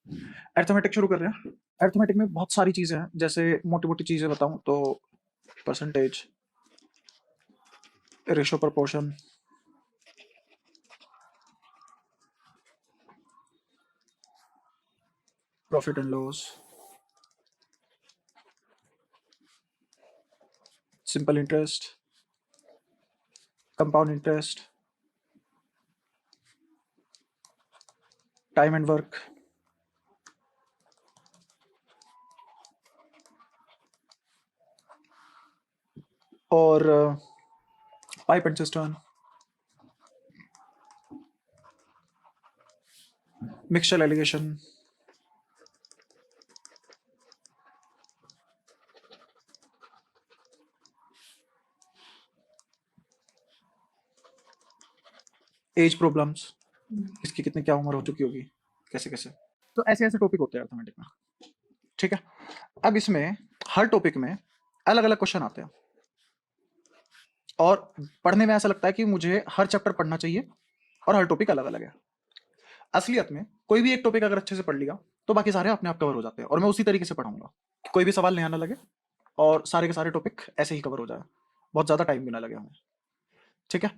Arithmetic शुरू कर रहे हैं। अरिथमेटिक में बहुत सारी चीजें हैं, जैसे मोटी मोटी चीजें बताऊं तो percentage, ratio, proportion, profit and loss, simple interest, compound interest, time and work, और pipe and cistern, mixture alligation, age problems, इसकी कितनी क्या उम्र हो चुकी होगी, कैसे कैसे। तो ऐसे ऐसे टॉपिक होते हैं अर्थमेटिक में, ठीक है। अब इसमें हर टॉपिक में अलग अलग क्वेश्चन आते हैं, और पढ़ने में ऐसा लगता है कि मुझे हर चैप्टर पढ़ना चाहिए और हर टॉपिक अलग अलग है। असलियत में कोई भी एक टॉपिक अगर अच्छे से पढ़ लिया तो बाकी सारे अपने आप कवर हो जाते हैं, और मैं उसी तरीके से पढ़ाऊंगा कि कोई भी सवाल नया ना लगे और सारे के सारे टॉपिक ऐसे ही कवर हो जाए, बहुत ज्यादा टाइम भी ना लगे हमें, ठीक है।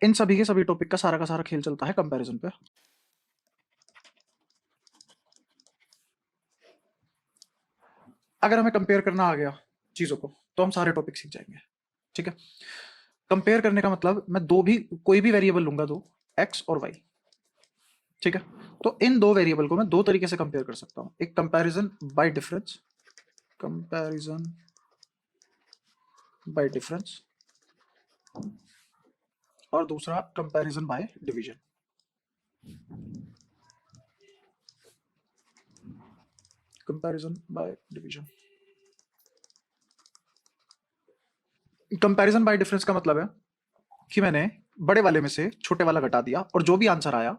इन सभी के सभी टॉपिक का सारा खेल चलता है कंपैरिजन पे। अगर हमें कंपेयर करना आ गया चीजों को तो हम सारे टॉपिक सीख जाएंगे, ठीक है। कंपेयर करने का मतलब मैं कोई भी वेरिएबल लूंगा, दो, एक्स और वाई, ठीक है। तो इन दो वेरिएबल को मैं दो तरीके से कंपेयर कर सकता हूं, एक comparison bye difference, comparison bye difference, और दूसरा comparison by division. Comparison by division. Comparison bye difference का मतलब है कि मैंने बड़े वाले में से छोटे वाला घटा दिया और जो भी आंसर आया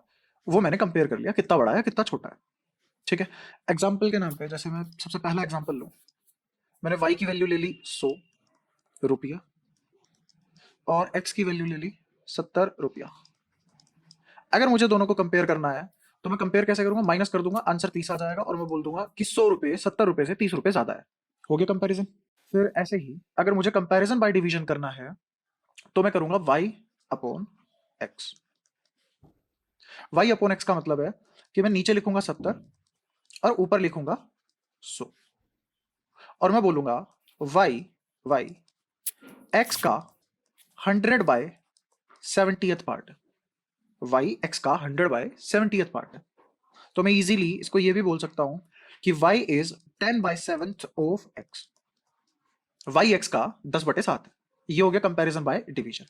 वो मैंने कंपेयर कर लिया, कितना बड़ा है कितना छोटा है, ठीक है। एग्जाम्पल के नाम पे, जैसे मैं सबसे पहला एग्जाम्पल लूं, मैंने y की वैल्यू ले ली 100 रुपया और x की वैल्यू ले ली 70 रुपया। अगर मुझे दोनों को कंपेयर करना है तो मैं कंपेयर कैसे करूंगा, माइनस कर दूंगा, आंसर 30 आ जाएगा और मैं बोल दूंगा कि 100 रुपये 70 रुपये से 30 रुपये ज्यादा है, हो गया कंपेरिजन। फिर ऐसे ही अगर मुझे कंपेरिजन बाय डिवीजन करना है तो मैं करूंगा y upon x। y upon x का मतलब है कि मैं नीचे लिखूंगा 70 और ऊपर लिखूंगा 100, और मैं बोलूंगा y y x का 100/70th पार्ट, y x का 100/70th पार्ट है। तो मैं इजीली इसको ये भी बोल सकता हूं कि y is 10/7 of x, y x का 10/7। ये हो गया कंपैरिजन बाय डिवीजन,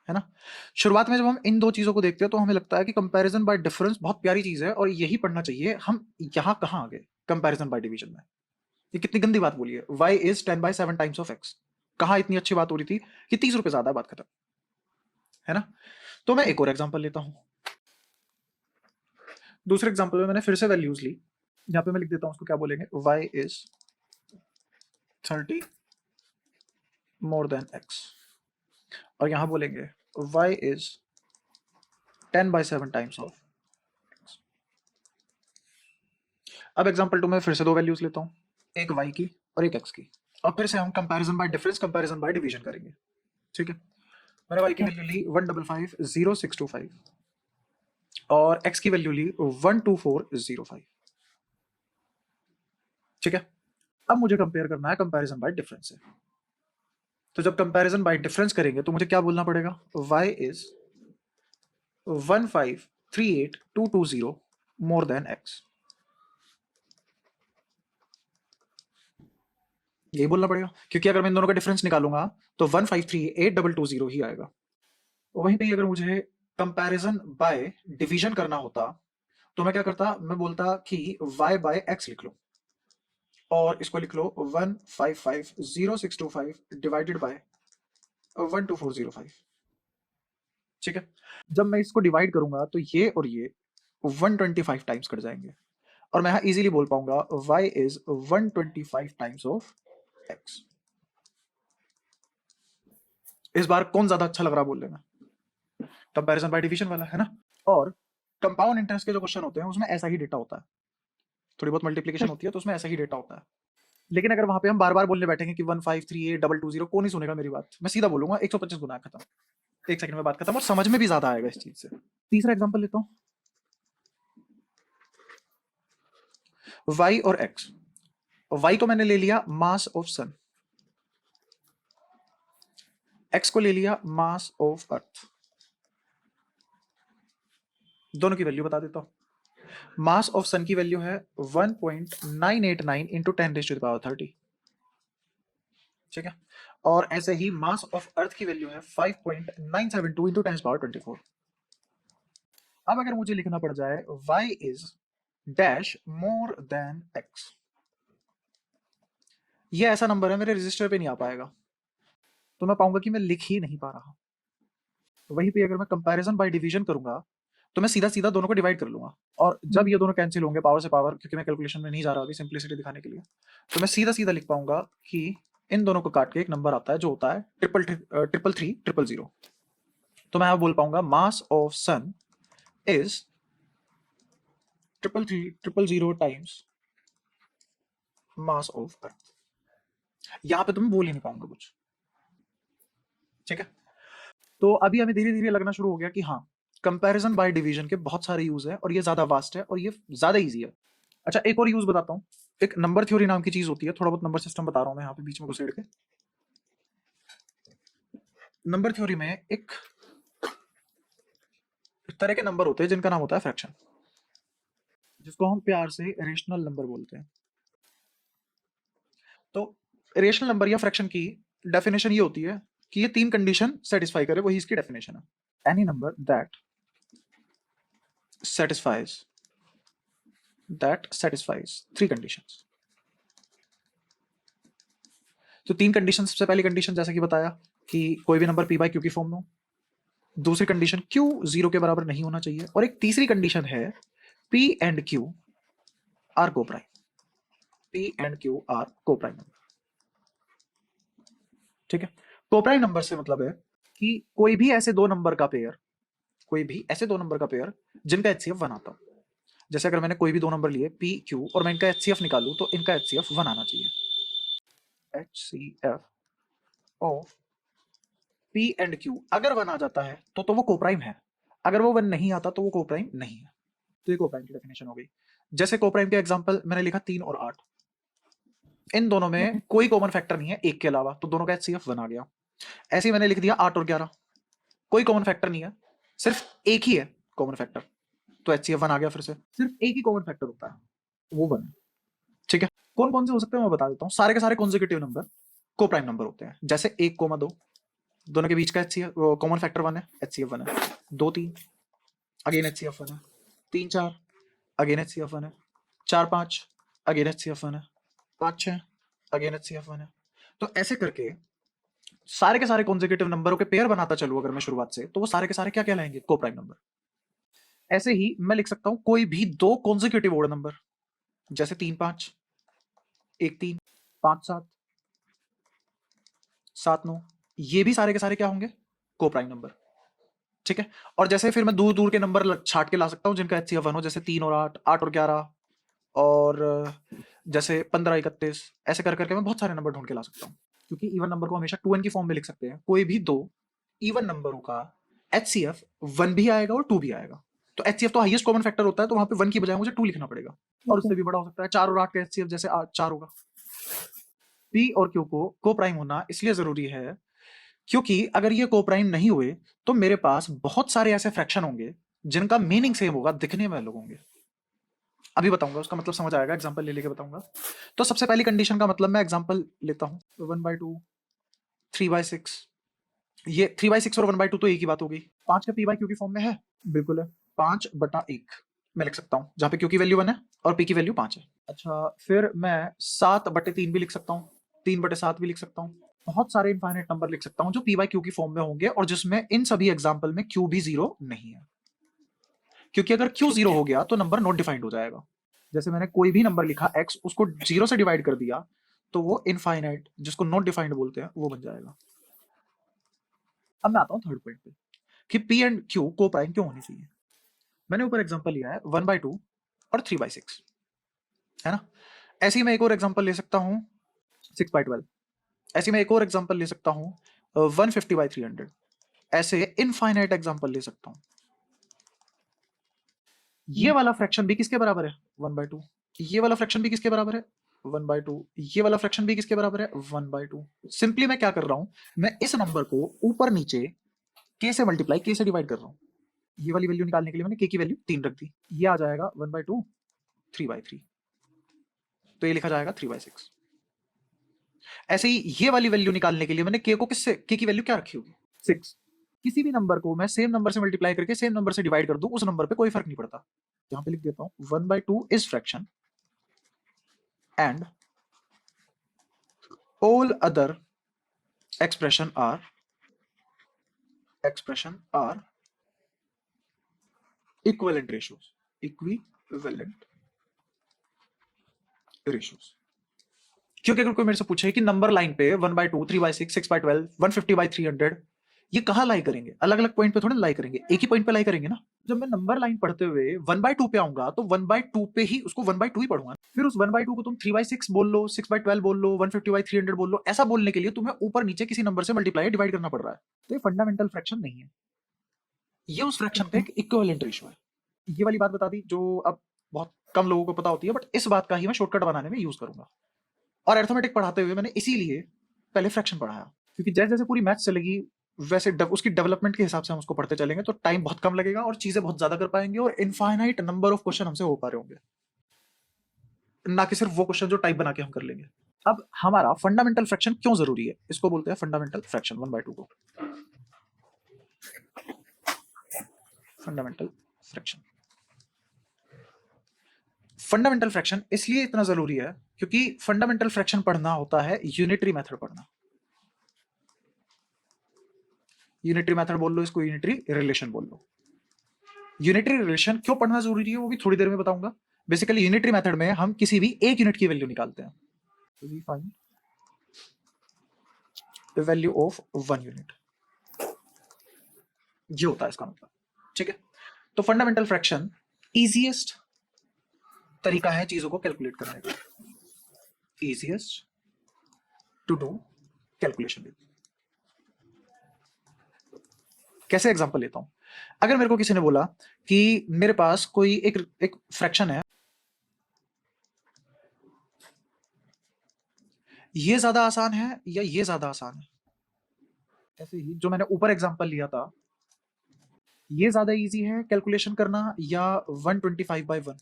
है ना। शुरुआत में जब हम इन दो चीजों को देखते हैं तो हमें लगता है कि कंपैरिजन बाय डिफरेंस बहुत प्यारी चीज है और यही पढ़ना चाहिए, हम यहां कहां आ गए कंपैरिजन बाय डिवीजन में। ये कितनी गंदी बात बोली है, y is 10/7 times of x। कहां इतनी अच्छी बात हो रही थी कि 30 रुपए ज्यादा है, बात खत्म, है ना। तो मैं एक और एग्जांपल लेता हूं। दूसरे एग्जांपल में मैंने फिर से वैल्यूज ली, यहां पे मैं लिख देता हूं उसको क्या बोलेंगे, y is 30 more than x, और यहां बोलेंगे y इज 10/7 टाइम्स ऑफ। अब एग्जांपल 2 में फिर से दो वैल्यूज लेता हूं, एक y की और एक x की, और फिर से हम comparison bye difference, comparison by division करेंगे, ठीक है। मैंने y की वैल्यू ली 1555625 और x की वैल्यू ली 12405, ठीक है। अब मुझे कंपेयर करना है कंपैरिजन बाय डिफरेंस से। तो जब कंपैरिजन बाय डिफरेंस करेंगे तो मुझे क्या बोलना पड़ेगा, y is 1538220 more than x, यही बोलना पड़ेगा, क्योंकि अगर मैं इन दोनों का डिफरेंस निकालूंगा तो 1538220 ही आएगा। वहीं पे अगर मुझे कंपैरिजन बाय डिवीजन करना होता तो मैं क्या करता, मैं बोलता कि y बाय x लिख लो और इसको लिख लो 1550625 डिवाइडेड बाय 12405, ठीक है। जब मैं इसको डिवाइड करूंगा तो ये और ये 125 टाइम्स कट जाएंगे और मैं यहां इजीली बोल पाऊंगा y is 125 times of x। इस बार कौन ज्यादा अच्छा लग रहा बोलने में, कंपैरिजन बाय डिवीजन वाला, है ना। और कंपाउंड इंटरेस्ट के जो क्वेश्चन होते हैं उसमें ऐसा ही डेटा होता है, थोड़ी बहुत मल्टीप्लिकेशन होती है तो उसमें ऐसा ही डेटा होता है। लेकिन अगर वहां पे हम बार बार बोलने बैठेंगे कि 1538 कौन नहीं सुनेगा मेरी बात, मैं सीधा बोलूंगा 125 गुना खत्म, 1 सेकंड में बात खत्म, और समझ में भी ज्यादा आएगा इस चीज से। तीसरा एग्जांपल लेता हूं, y और x। y को मैंने ले लिया मास ऑफ सन, x को ले लिया मास ऑफ अर्थ। दोनों की वैल्यू बता देता हूं। मास ऑफ सन की वैल्यू है 1.989 इंटू 10⁻30, ठीक है। और ऐसे ही मास ऑफ अर्थ की वैल्यू है 5.972 इंटू 10⁻24। अब अगर मुझे लिखना पड़ जाए y is dash more than x, ये ऐसा नंबर है मेरे रजिस्टर पे नहीं आ पाएगा, तो मैं पाऊंगा कि मैं लिख ही नहीं पा रहा। वहीं पे अगर मैं कंपैरिजन बाय डिवीजन करूंगा तो मैं सीधा सीधा दोनों को डिवाइड कर लूंगा, और जब ये दोनों कैंसिल होंगे पावर से पावर, क्योंकि मैं कैलकुलेशन में नहीं जा रहा अभी सिंप्लिसिटी दिखाने के लिए, तो मैं सीधा सीधा लिख पाऊंगा कि इन दोनों को काट के एक नंबर आता है जो होता है 333 तो मैं बोल पाऊंगा mass of sun is 333 times mass of earth. यहां पे तो मैं बोल ही नहीं पाऊंगा कुछ, ठीक है। तो अभी हमें धीरे धीरे लगना शुरू हो गया कि हाँ, कंपैरिजन बाय डिवीजन के बहुत सारे यूज है और ये ज्यादा वास्ट है और ये ज्यादा इजी है। अच्छा, एक और यूज बताता हूँ। एक नंबर थ्योरी नाम की चीज होती है, थोड़ा बहुत नंबर सिस्टम बता रहा हूं मैं यहाँ पे बीच में घुसेड़ के। नंबर थ्योरी में एक तरह के नंबर होते हैं जिनका नाम होता है फ्रैक्शन, जिसको हम प्यार से रेशनल नंबर बोलते हैं। तो रेशनल नंबर या फ्रैक्शन की डेफिनेशन ये होती है कि ये 3 कंडीशन सेटिस्फाई करे, वही इसकी डेफिनेशन है। Any number that satisfies 3 conditions। तो 3 कंडीशन, सबसे पहली कंडीशन जैसा कि बताया कि कोई भी नंबर p बाई क्यू की फॉर्म में हो, दूसरी कंडीशन q 0 के बराबर नहीं होना चाहिए, और एक तीसरी कंडीशन है p and q are coprime, p and q are coprime number, ठीक है। कोप्राइम नंबर से मतलब है कि कोई भी ऐसे दो नंबर का पेयर, जिनका एचसीएफ 1 आता हो। जैसे अगर मैंने कोई भी दो नंबर लिए p q और मैं इनका एचसीएफ निकालूं तो इनका एचसीएफ 1 आना चाहिए। HCF of p and q अगर 1 आ जाता है तो वो कोप्राइम है, अगर वो 1 नहीं आता तो वो कोप्राइम नहीं है। तो ये कोप्राइम की डेफिनेशन हो गई। जैसे कोप्राइम के एग्जांपल मैंने लिखा 3 और 8, इन दोनों में कोई कॉमन फैक्टर नहीं है एक के अलावा, तो दोनों का एचसीएफ 1 आ गया। ऐसे ही मैंने लिख दिया 8 और 11, कोई कॉमन फैक्टर नहीं है, सिर्फ एक ही है कॉमन फैक्टर, तो एचसीएफ 1 आ गया। फिर से सिर्फ एक ही कॉमन फैक्टर होता है, वो 1 है, ठीक है। कौन कौन से हो सकते हैं मैं बता देता हूँ। सारे के सारे कॉन्जिक्यूटिव नंबर कोप्राइम नंबर होते हैं, जैसे 1,2 दोनों के बीच का एचसीएफ कॉमन फैक्टर 1 है, एचसीएफ 1 है। 2 3 अगेन एचसीएफ 1 है। 3 4 अगेन एचसीएफ 1 है। 4 5 अगेन एचसीएफ 1 है। 5 6 अगेन एचसीएफ 1 है। तो ऐसे करके सारे के सारे कॉन्जिक्यूटिव नंबरों के पेयर बनाता चलूं अगर मैं शुरुआत से, तो वो सारे के सारे क्या कहलाएंगे, कोप्राइम नंबर। ऐसे ही मैं लिख सकता हूं कोई भी दो कॉन्जिक्यूटिव ओड नंबर, जैसे 3 5 1 3 5 7 7 9, ये भी सारे के सारे क्या होंगे, कोप्राइम नंबर, ठीक है। और जैसे फिर मैं दूर दूर के नंबर छाट के ला सकता हूं जिनका एचसीएफ 1 हो, जैसे 3 और 8 8 और 11, और जैसे 15 31, ऐसे कर करके मैं बहुत सारे नंबर ढूंढ के ला सकता हूँ, क्योंकि इवन नंबर को हमेशा 2n की फॉर्म में लिख सकते हैं। कोई भी दो इवन नंबरों का एचसीएफ 1 भी आएगा और 2 भी आएगा। तो एचसीएफ तो हाईएस्ट कॉमन फैक्टर होता है, तो वहां पे 1 की बजाय मुझे 2 लिखना पड़ेगा, और उससे भी बड़ा हो सकता है। 4 और 8 का एचसीएफ जैसे 4 होगा। पी और क्यू को कोप्राइम होना इसलिए जरूरी है क्योंकि अगर ये कोप्राइम नहीं हुए तो मेरे पास बहुत सारे ऐसे फ्रैक्शन होंगे जिनका मीनिंग सेम होगा, दिखने में अलग होंगे। अभी बताऊंगा, उसका मतलब समझ आएगा, एग्जांपल ले लेके बताऊंगा। तो सबसे पहली कंडीशन का मतलब मैं एग्जांपल लेता हूं, 1/2 3/6। ये 3/6 और 1/2 तो एक ही बात हो गई। 5 का पी बाई क्यू की फॉर्म में है, बिल्कुल है। 5/1 मैं लिख सकता हूं, जहां पे क्यू की वैल्यू 1 है और पी की वैल्यू 5 है। अच्छा, फिर मैं 7/3 भी लिख सकता हूँ, 3/7 भी लिख सकता हूँ। बहुत सारे इनफाइनाइट नंबर लिख सकता हूँ जो पी बाई क्यू की फॉर्म में होंगे और जिसमें इन सभी एग्जाम्पल में क्यू भी 0 नहीं है, क्योंकि अगर क्यू 0 हो गया तो नंबर नॉट डिफाइंड हो जाएगा। जैसे मैंने कोई भी नंबर लिखा x, उसको 0 से डिवाइड कर दिया तो वो इनफाइनाइट, जिसको नॉट डिफाइंड बोलते हैं, वो बन जाएगा। अब मैं आता हूँ थर्ड पॉइंट पे कि p एंड q को प्राइम क्यों होनी चाहिए। मैंने ऊपर एग्जांपल लिया है 1/2 और 3/6, है ना। ऐसे ही मैं एक और एग्जांपल ले सकता हूँ 6/12। ऐसे ही मैं एक और एग्जांपल ले सकता हूँ 150/300। ऐसे इनफाइनाइट एग्जांपल ले सकता हूँ। ये वाला फ्रैक्शन भी किसके बराबर है? 1/2। ये वाला फ्रैक्शन भी किसके बराबर है? 1/2। ये वाला फ्रैक्शन भी किसके बराबर है? 1/2। सिंपली मैं क्या कर रहा हूं, मैं इस नंबर को ऊपर नीचे k से मल्टीप्लाई, k से डिवाइड कर रहा हूं। ये वाली वैल्यू निकालने के लिए मैंने k की वैल्यू 3 रख दी। ये आ जाएगा 1/2 3/3, तो ये लिखा जाएगा 3/6। ऐसे ही ये वाली वैल्यू निकालने के लिए मैंने k को किससे, k की वैल्यू क्या रखी होगी? 6। किसी भी नंबर को मैं सेम नंबर से मल्टीप्लाई करके सेम नंबर से डिवाइड कर दूं, उस नंबर पे कोई फर्क नहीं पड़ता। यहां पे लिख देता हूं 1/2 is fraction and all other expression are equivalent ratios, क्योंकि अगर कोई मेरे से पूछे कि नंबर लाइन पे 1/2 3/6 6/12 150/300 ये कहाँ लाई करेंगे, अलग अलग पॉइंट पे थोड़े लाई करेंगे, एक ही पॉइंट पे लाई करेंगे ना। जब मैं नंबर लाइन पढ़ते हुए 1/2 पे आऊंगा तो 1/2 पे ही उसको 1/2 ही पढ़ूंगा। फिर उस 1/2 को तुम 3/6 बोल लो, 6/12 बोल लो, 150/300 बोल लो, ऐसा बोलने के लिए तुम्हें ऊपर नीचे किसी नंबर से मल्टीप्लाई डिवाइड करना पड़ रहा है। तो ये फंडामेंटल फ्रैक्शन नहीं है, ये उस फ्रैक्शन पे एक इक्विवेलेंट रेशियो है। ये वाली बात बता दी जो अब बहुत कम लोगों को पता होती है, बट इस बात का ही मैं शॉर्टकट बनाने में यूज करूंगा। और अरिथमेटिक पढ़ाते हुए मैंने इसीलिए पहले फ्रैक्शन पढ़ाया, क्योंकि जैसे जैसे पूरी मैथ्स चलेगी वैसे उसकी डेवलपमेंट के हिसाब से हम उसको पढ़ते चलेंगे तो टाइम बहुत कम लगेगा और चीजें बहुत ज्यादा कर पाएंगे और इनफाइनाइट नंबर ऑफ क्वेश्चन हमसे हो पा रहे होंगे, ना कि सिर्फ वो क्वेश्चन जो टाइप बना के हम कर लेंगे। अब हमारा फंडामेंटल फ्रैक्शन क्यों जरूरी है, इसको बोलते हैं फंडामेंटल फ्रैक्शन 1/2 को। फंडामेंटल फ्रैक्शन, फंडामेंटल फ्रैक्शन इसलिए इतना जरूरी है क्योंकि फंडामेंटल फ्रैक्शन पढ़ना होता है यूनिटरी मेथड पढ़ना। यूनिटरी मेथड बोल लो इसको, यूनिटरी रिलेशन बोल लो। यूनिटरी रिलेशन क्यों पढ़ना जरूरी है वो भी थोड़ी देर में बताऊंगा। बेसिकली यूनिटरी मेथड में हम किसी भी एक यूनिट की वैल्यू निकालते हैं, we find the value of 1 unit, ये होता है इसका मतलब। ठीक है, तो फंडामेंटल फ्रैक्शन इजीएस्ट तरीका है चीजों को कैलकुलेट करने का, easiest to do calculation with. कैसे एग्जांपल लेता हूं, अगर मेरे को किसी ने बोला कि मेरे पास कोई एक फ्रैक्शन है, ये ज्यादा आसान है या ये ज्यादा आसान है, ऐसे ही जो मैंने ऊपर एग्जांपल लिया था, ये ज्यादा इजी है कैलकुलेशन करना या 125/1।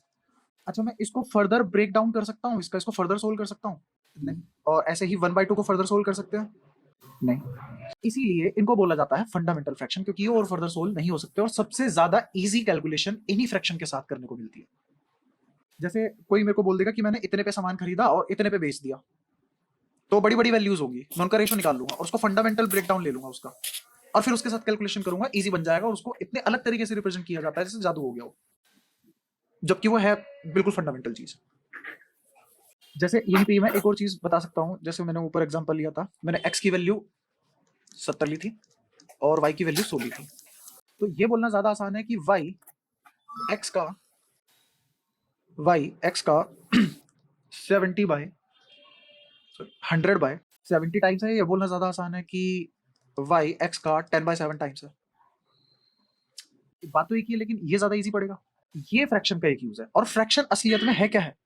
अच्छा, मैं इसको फर्दर ब्रेक डाउन कर सकता हूँ, इसको फर्दर सोल्व कर सकता हूँ? नहीं। और ऐसे ही 1/2 को फर्दर सोल्व कर सकते हैं? नहीं। इसीलिए इनको बोला जाता है फंडामेंटल फ्रैक्शन, क्योंकि ये और फर्दर सोल्व नहीं हो सकते और सबसे ज्यादा इजी कैलकुलेशन इन्हीं फ्रैक्शन के साथ करने को मिलती है। जैसे कोई मेरे को बोल देगा कि मैंने इतने पे सामान खरीदा और इतने पे बेच दिया, तो बड़ी बड़ी वैल्यूज होगी, मैं उनका रेशो निकाल लूंगा और उसको फंडामेंटल ब्रेकडाउन ले लूंगा उसका, और फिर उसके साथ कैलकुलेशन करूंगा, इजी बन जाएगा और उसको इतने अलग तरीके से रिप्रेजेंट किया जाता है जैसे जादू हो गया हो, जबकि वो है बिल्कुल फंडामेंटल चीज। जैसे यहीं पे मैं एक और चीज बता सकता हूँ, जैसे मैंने ऊपर एग्जांपल लिया था, मैंने x की वैल्यू 70 ली थी और y की वैल्यू 100 ली थी, तो ये बोलना ज्यादा आसान है कि x का 70/100/70 टाइम्स है, ये बोलना ज्यादा आसान है कि x का 10/7 टाइम्स है। बात तो एक ही है, लेकिन ये ज्यादा इजी पड़ेगा। ये फ्रैक्शन का एक यूज है, और फ्रैक्शन असलियत में है क्या है?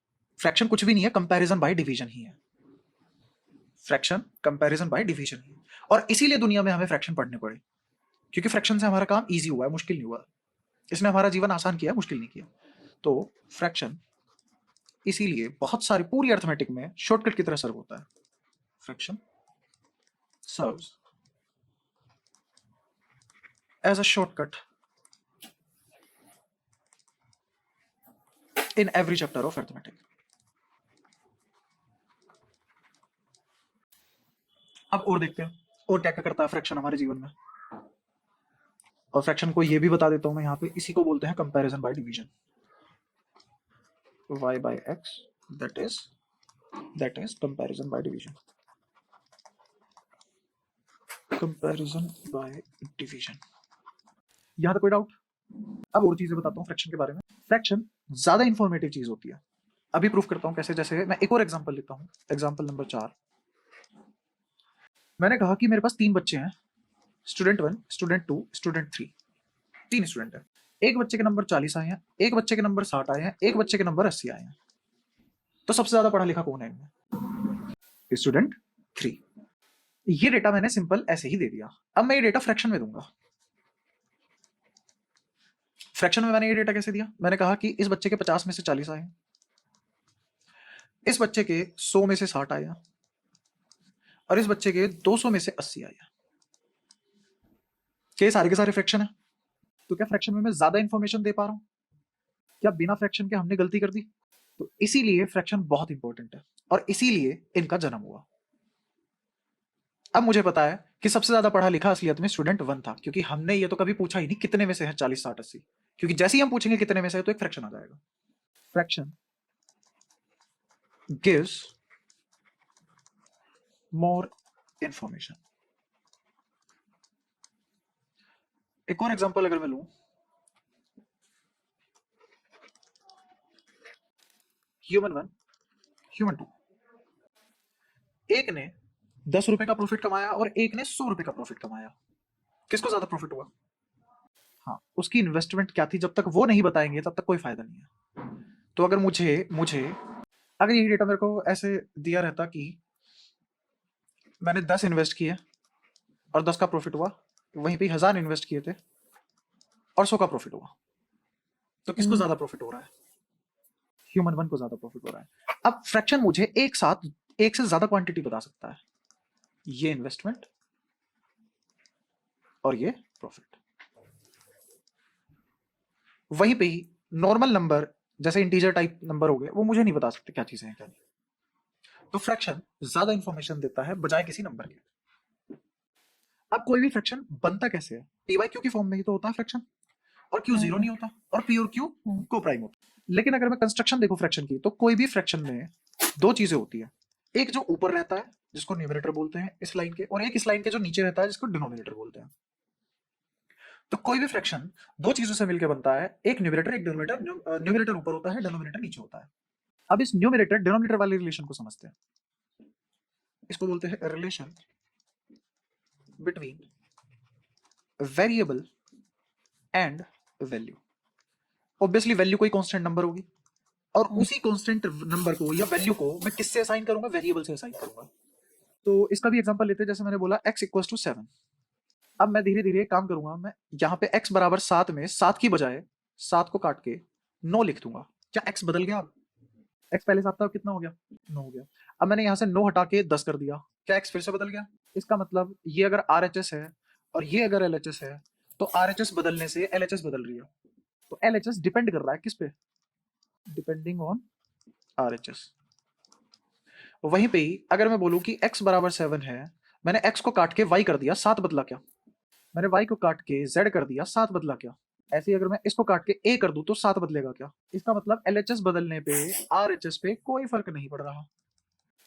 फ्रैक्शन कुछ भी नहीं है, कंपैरिजन बाय डिवीजन ही है। फ्रैक्शन कंपैरिजन बाय डिवीजन ही, और इसीलिए दुनिया में हमें फ्रैक्शन पढ़ने पड़े, क्योंकि फ्रैक्शन से हमारा काम इजी हुआ है, मुश्किल नहीं हुआ। इसने हमारा जीवन आसान किया, मुश्किल नहीं किया। तो फ्रैक्शन इसीलिए बहुत सारी पूरी अर्थमेटिक में शॉर्टकट की तरह सर्व होता है। Fraction serves as a shortcut in every chapter of arithmetic. अब और देखते हैं और क्या क्या करता है फ्रैक्शन हमारे जीवन में। और फ्रैक्शन को ये भी बता देता हूं मैं यहाँ पे, इसी को बोलते हैं comparison by division. y by x, that is comparison by division, comparison by division। यहां तक कोई डाउट? अब और चीजें बताता हूँ फ्रैक्शन के बारे में। फ्रैक्शन ज्यादा इंफॉर्मेटिव चीज होती है। अभी प्रूफ करता हूँ कैसे। जैसे मैं एक और एग्जांपल लेता हूँ, एग्जांपल नंबर 4। मैंने कहा कि मेरे पास 3 बच्चे हैं, स्टूडेंट 1, स्टूडेंट 2, स्टूडेंट 3। 3 स्टूडेंट हैं। एक बच्चे के नंबर 40 आए हैं, एक बच्चे के नंबर 60 आए हैं, एक बच्चे के नंबर 80 आए हैं। तो सबसे ज्यादा पढ़ा लिखा कौन है इनमें? स्टूडेंट 3। ये डेटा मैंने सिंपल ऐसे ही दे दिया। अब मैं ये डेटा फ्रैक्शन में दूंगा। फ्रैक्शन में मैंने ये डेटा कैसे दिया? मैंने कहा कि इस बच्चे के 50 में से 40 आए हैं, इस बच्चे के 100 में से 60 आए हैं, और इस बच्चे के 200 में से 80 आए हैं। क्या ये सारे के सारे फ्रैक्शन है? तो क्या फ्रैक्शन में मैं ज्यादा इंफॉर्मेशन दे पा रहा हूं? क्या बिना फ्रैक्शन के हमने गलती कर दी? तो इसीलिए फ्रैक्शन बहुत इंपॉर्टेंट है और इसीलिए इनका जन्म हुआ। अब मुझे पता है कि सबसे ज्यादा पढ़ा लिखा असलियत में स्टूडेंट 1 था, क्योंकि हमने ये तो कभी पूछा ही नहीं कितने में से है 40, 60, 80। क्योंकि जैसे ही हम पूछेंगे कितने में से है तो एक फ्रैक्शन आ जाएगा। Fraction gives more information. एक और एग्जांपल अगर मैं लूं, ह्यूमन 1, ह्यूमन 2। एक ने 10 रुपए का प्रॉफिट कमाया और एक ने 100 रुपए का प्रॉफिट कमाया। किसको ज्यादा प्रॉफिट हुआ? हाँ, उसकी इन्वेस्टमेंट क्या थी, जब तक वो नहीं बताएंगे तब तक कोई फायदा नहीं है। तो अगर मुझे मुझे अगर यही डेटा मेरे को ऐसे दिया रहता कि मैंने 10 इन्वेस्ट किए और 10 का प्रॉफिट हुआ, वहीं पे 1000 इन्वेस्ट किए थे और 100 का प्रॉफिट हुआ, तो किसको ज्यादा प्रॉफिट हो रहा है? ह्यूमन 1 को ज्यादा प्रॉफिट हो रहा है। अब फ्रैक्शन मुझे एक साथ एक से ज्यादा क्वांटिटी बता सकता है, ये इन्वेस्टमेंट और ये प्रॉफिट। वहीं पे ही नॉर्मल नंबर जैसे इंटीजर टाइप नंबर हो गए, वो मुझे नहीं बता सकते क्या चीजें हैं क्या नहीं। तो फ्रैक्शन ज्यादा इंफॉर्मेशन देता है बजाय किसी नंबर के। अब कोई भी फ्रैक्शन बनता कैसे है? पी बाई क्यू की फॉर्म में ही तो होता है फ्रैक्शन, और क्यू जीरो नहीं होता, और पी और क्यू को प्राइम होता। लेकिन अगर मैं कंस्ट्रक्शन देखो फ्रैक्शन की, तो कोई भी फ्रैक्शन में दो चीजें होती है। एक जो ऊपर रहता है जिसको न्यूमरेटर बोलते हैं इस लाइन के, और एक इस लाइन के जो नीचे रहता है जिसको डिनोमिनेटर बोलते हैं। तो कोई भी फ्रैक्शन दो चीजों से मिलकर बनता है, एक न्यूमरेटर एक डिनोमिनेटर। न्यूमरेटर ऊपर होता है, डिनोमिनेटर नीचे होता है। अब इस न्यूमरेटर डिनोमिनेटर वाले रिलेशन को समझते हैं। इसको बोलते हैं relation between variable and value. Obviously value कोई कांस्टेंट नंबर होगी, और उसी कांस्टेंट नंबर को या वैल्यू को मैं किससे असाइन करूंगा? वेरिएबल से असाइन करूंगा। तो इसका भी एग्जांपल लेते हैं। जैसे मैंने बोला x इक्वल्स टू 7। अब मैं धीरे धीरे काम करूंगा। मैं यहाँ पे x बराबर 7 में 7 की बजाय 7 को काट के 9 लिख दूंगा। क्या x बदल गया? अब x पहले 7 था, कितना हो गया? 9 हो गया। अब मैंने यहाँ से 9 हटा के 10 कर दिया। क्या x फिर से बदल गया? इसका मतलब ये अगर RHS है और ये अगर LHS है, तो RHS बदलने से LHS बदल रही है। तो LHS डिपेंड कर रहा है किस पे? Depending on RHS। वहीं पे ही अगर मैं बोलूं कि x बराबर 7 है, मैंने x को काट के y कर दिया, 7 बदला क्या? मैंने y को काट के z कर दिया, 7 बदला क्या? ऐसे ही अगर मैं इसको काट के a कर दूं तो 7 बदलेगा क्या? इसका मतलब LHS बदलने पे RHS पे कोई फर्क नहीं पड़ रहा।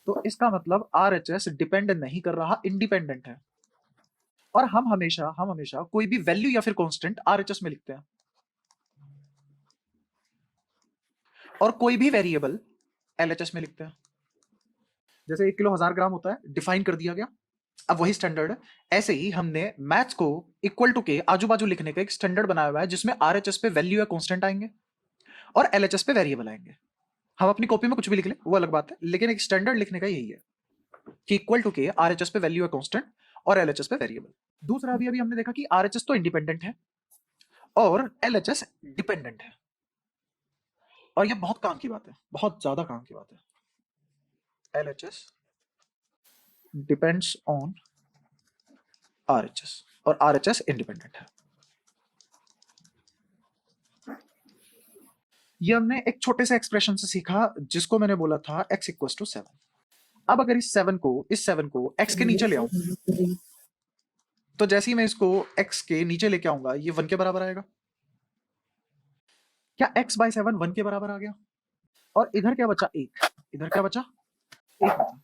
तो इसका मतलब RHS डिपेंड नहीं कर रहा, इंडिपेंडेंट है। और हम हमेशा कोई भी वैल्यू या फिर कांस्टेंट RHS में लिखते हैं, और कोई भी वेरिएबल LHS में लिखते हैं। जैसे 1 किलो 1000 ग्राम होता है, डिफाइन कर दिया गया। अब वही स्टैंडर्ड, ऐसे ही हमने मैथ्स को इक्वल टू के आजू बाजू लिखने का एक स्टैंडर्ड बनाया हुआ है, जिसमें RHS पे वैल्यू या कांस्टेंट आएंगे और LHS पे वेरिएबल आएंगे। हम अपनी कॉपी में कुछ भी लिख लें वो अलग बात है, लेकिन एक स्टैंडर्ड लिखने का यही है कि इक्वल टू के RHS पे वैल्यू या कांस्टेंट और LHS पे वेरिएबल। दूसरा अभी अभी हमने देखा कि RHS तो इंडिपेंडेंट है और LHS डिपेंडेंट है, और ये बहुत काम की बात है, बहुत ज्यादा काम की बात है। LHS डिपेंड्स ऑन RHS और RHS इंडिपेंडेंट है। ये हमने एक छोटे से एक्सप्रेशन से सीखा, जिसको मैंने बोला था x इक्वल टू 7। अब अगर इस 7 को x के नीचे ले आऊं, तो जैसे ही मैं इसको x के नीचे लेके आऊंगा, ये 1 के बराबर आएगा। क्या x बाय 7 1 के बराबर आ गया? और इधर क्या बचा? 1। इधर क्या बचा? 1 बचा।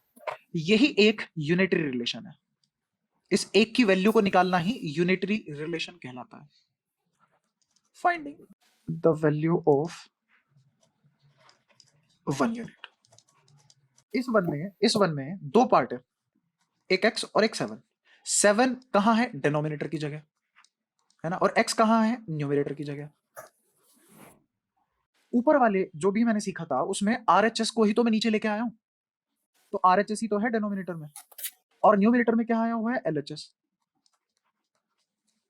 यही एक यूनिटरी रिलेशन है। इस 1 की वैल्यू को निकालना ही यूनिटरी रिलेशन कहलाता है। Finding the value of 1 unit. इस वन में दो पार्ट है, एक x और एक 7। 7 कहां है? डिनोमिनेटर की जगह, है ना, और x कहां है? न्यूमरेटर की जगह। ऊपर वाले जो भी मैंने सीखा था उसमें RHS को ही तो मैं नीचे लेके आया हूं, तो RHS ही तो है डिनोमिनेटर में, और न्यूमरेटर में क्या आया हुआ है? LHS।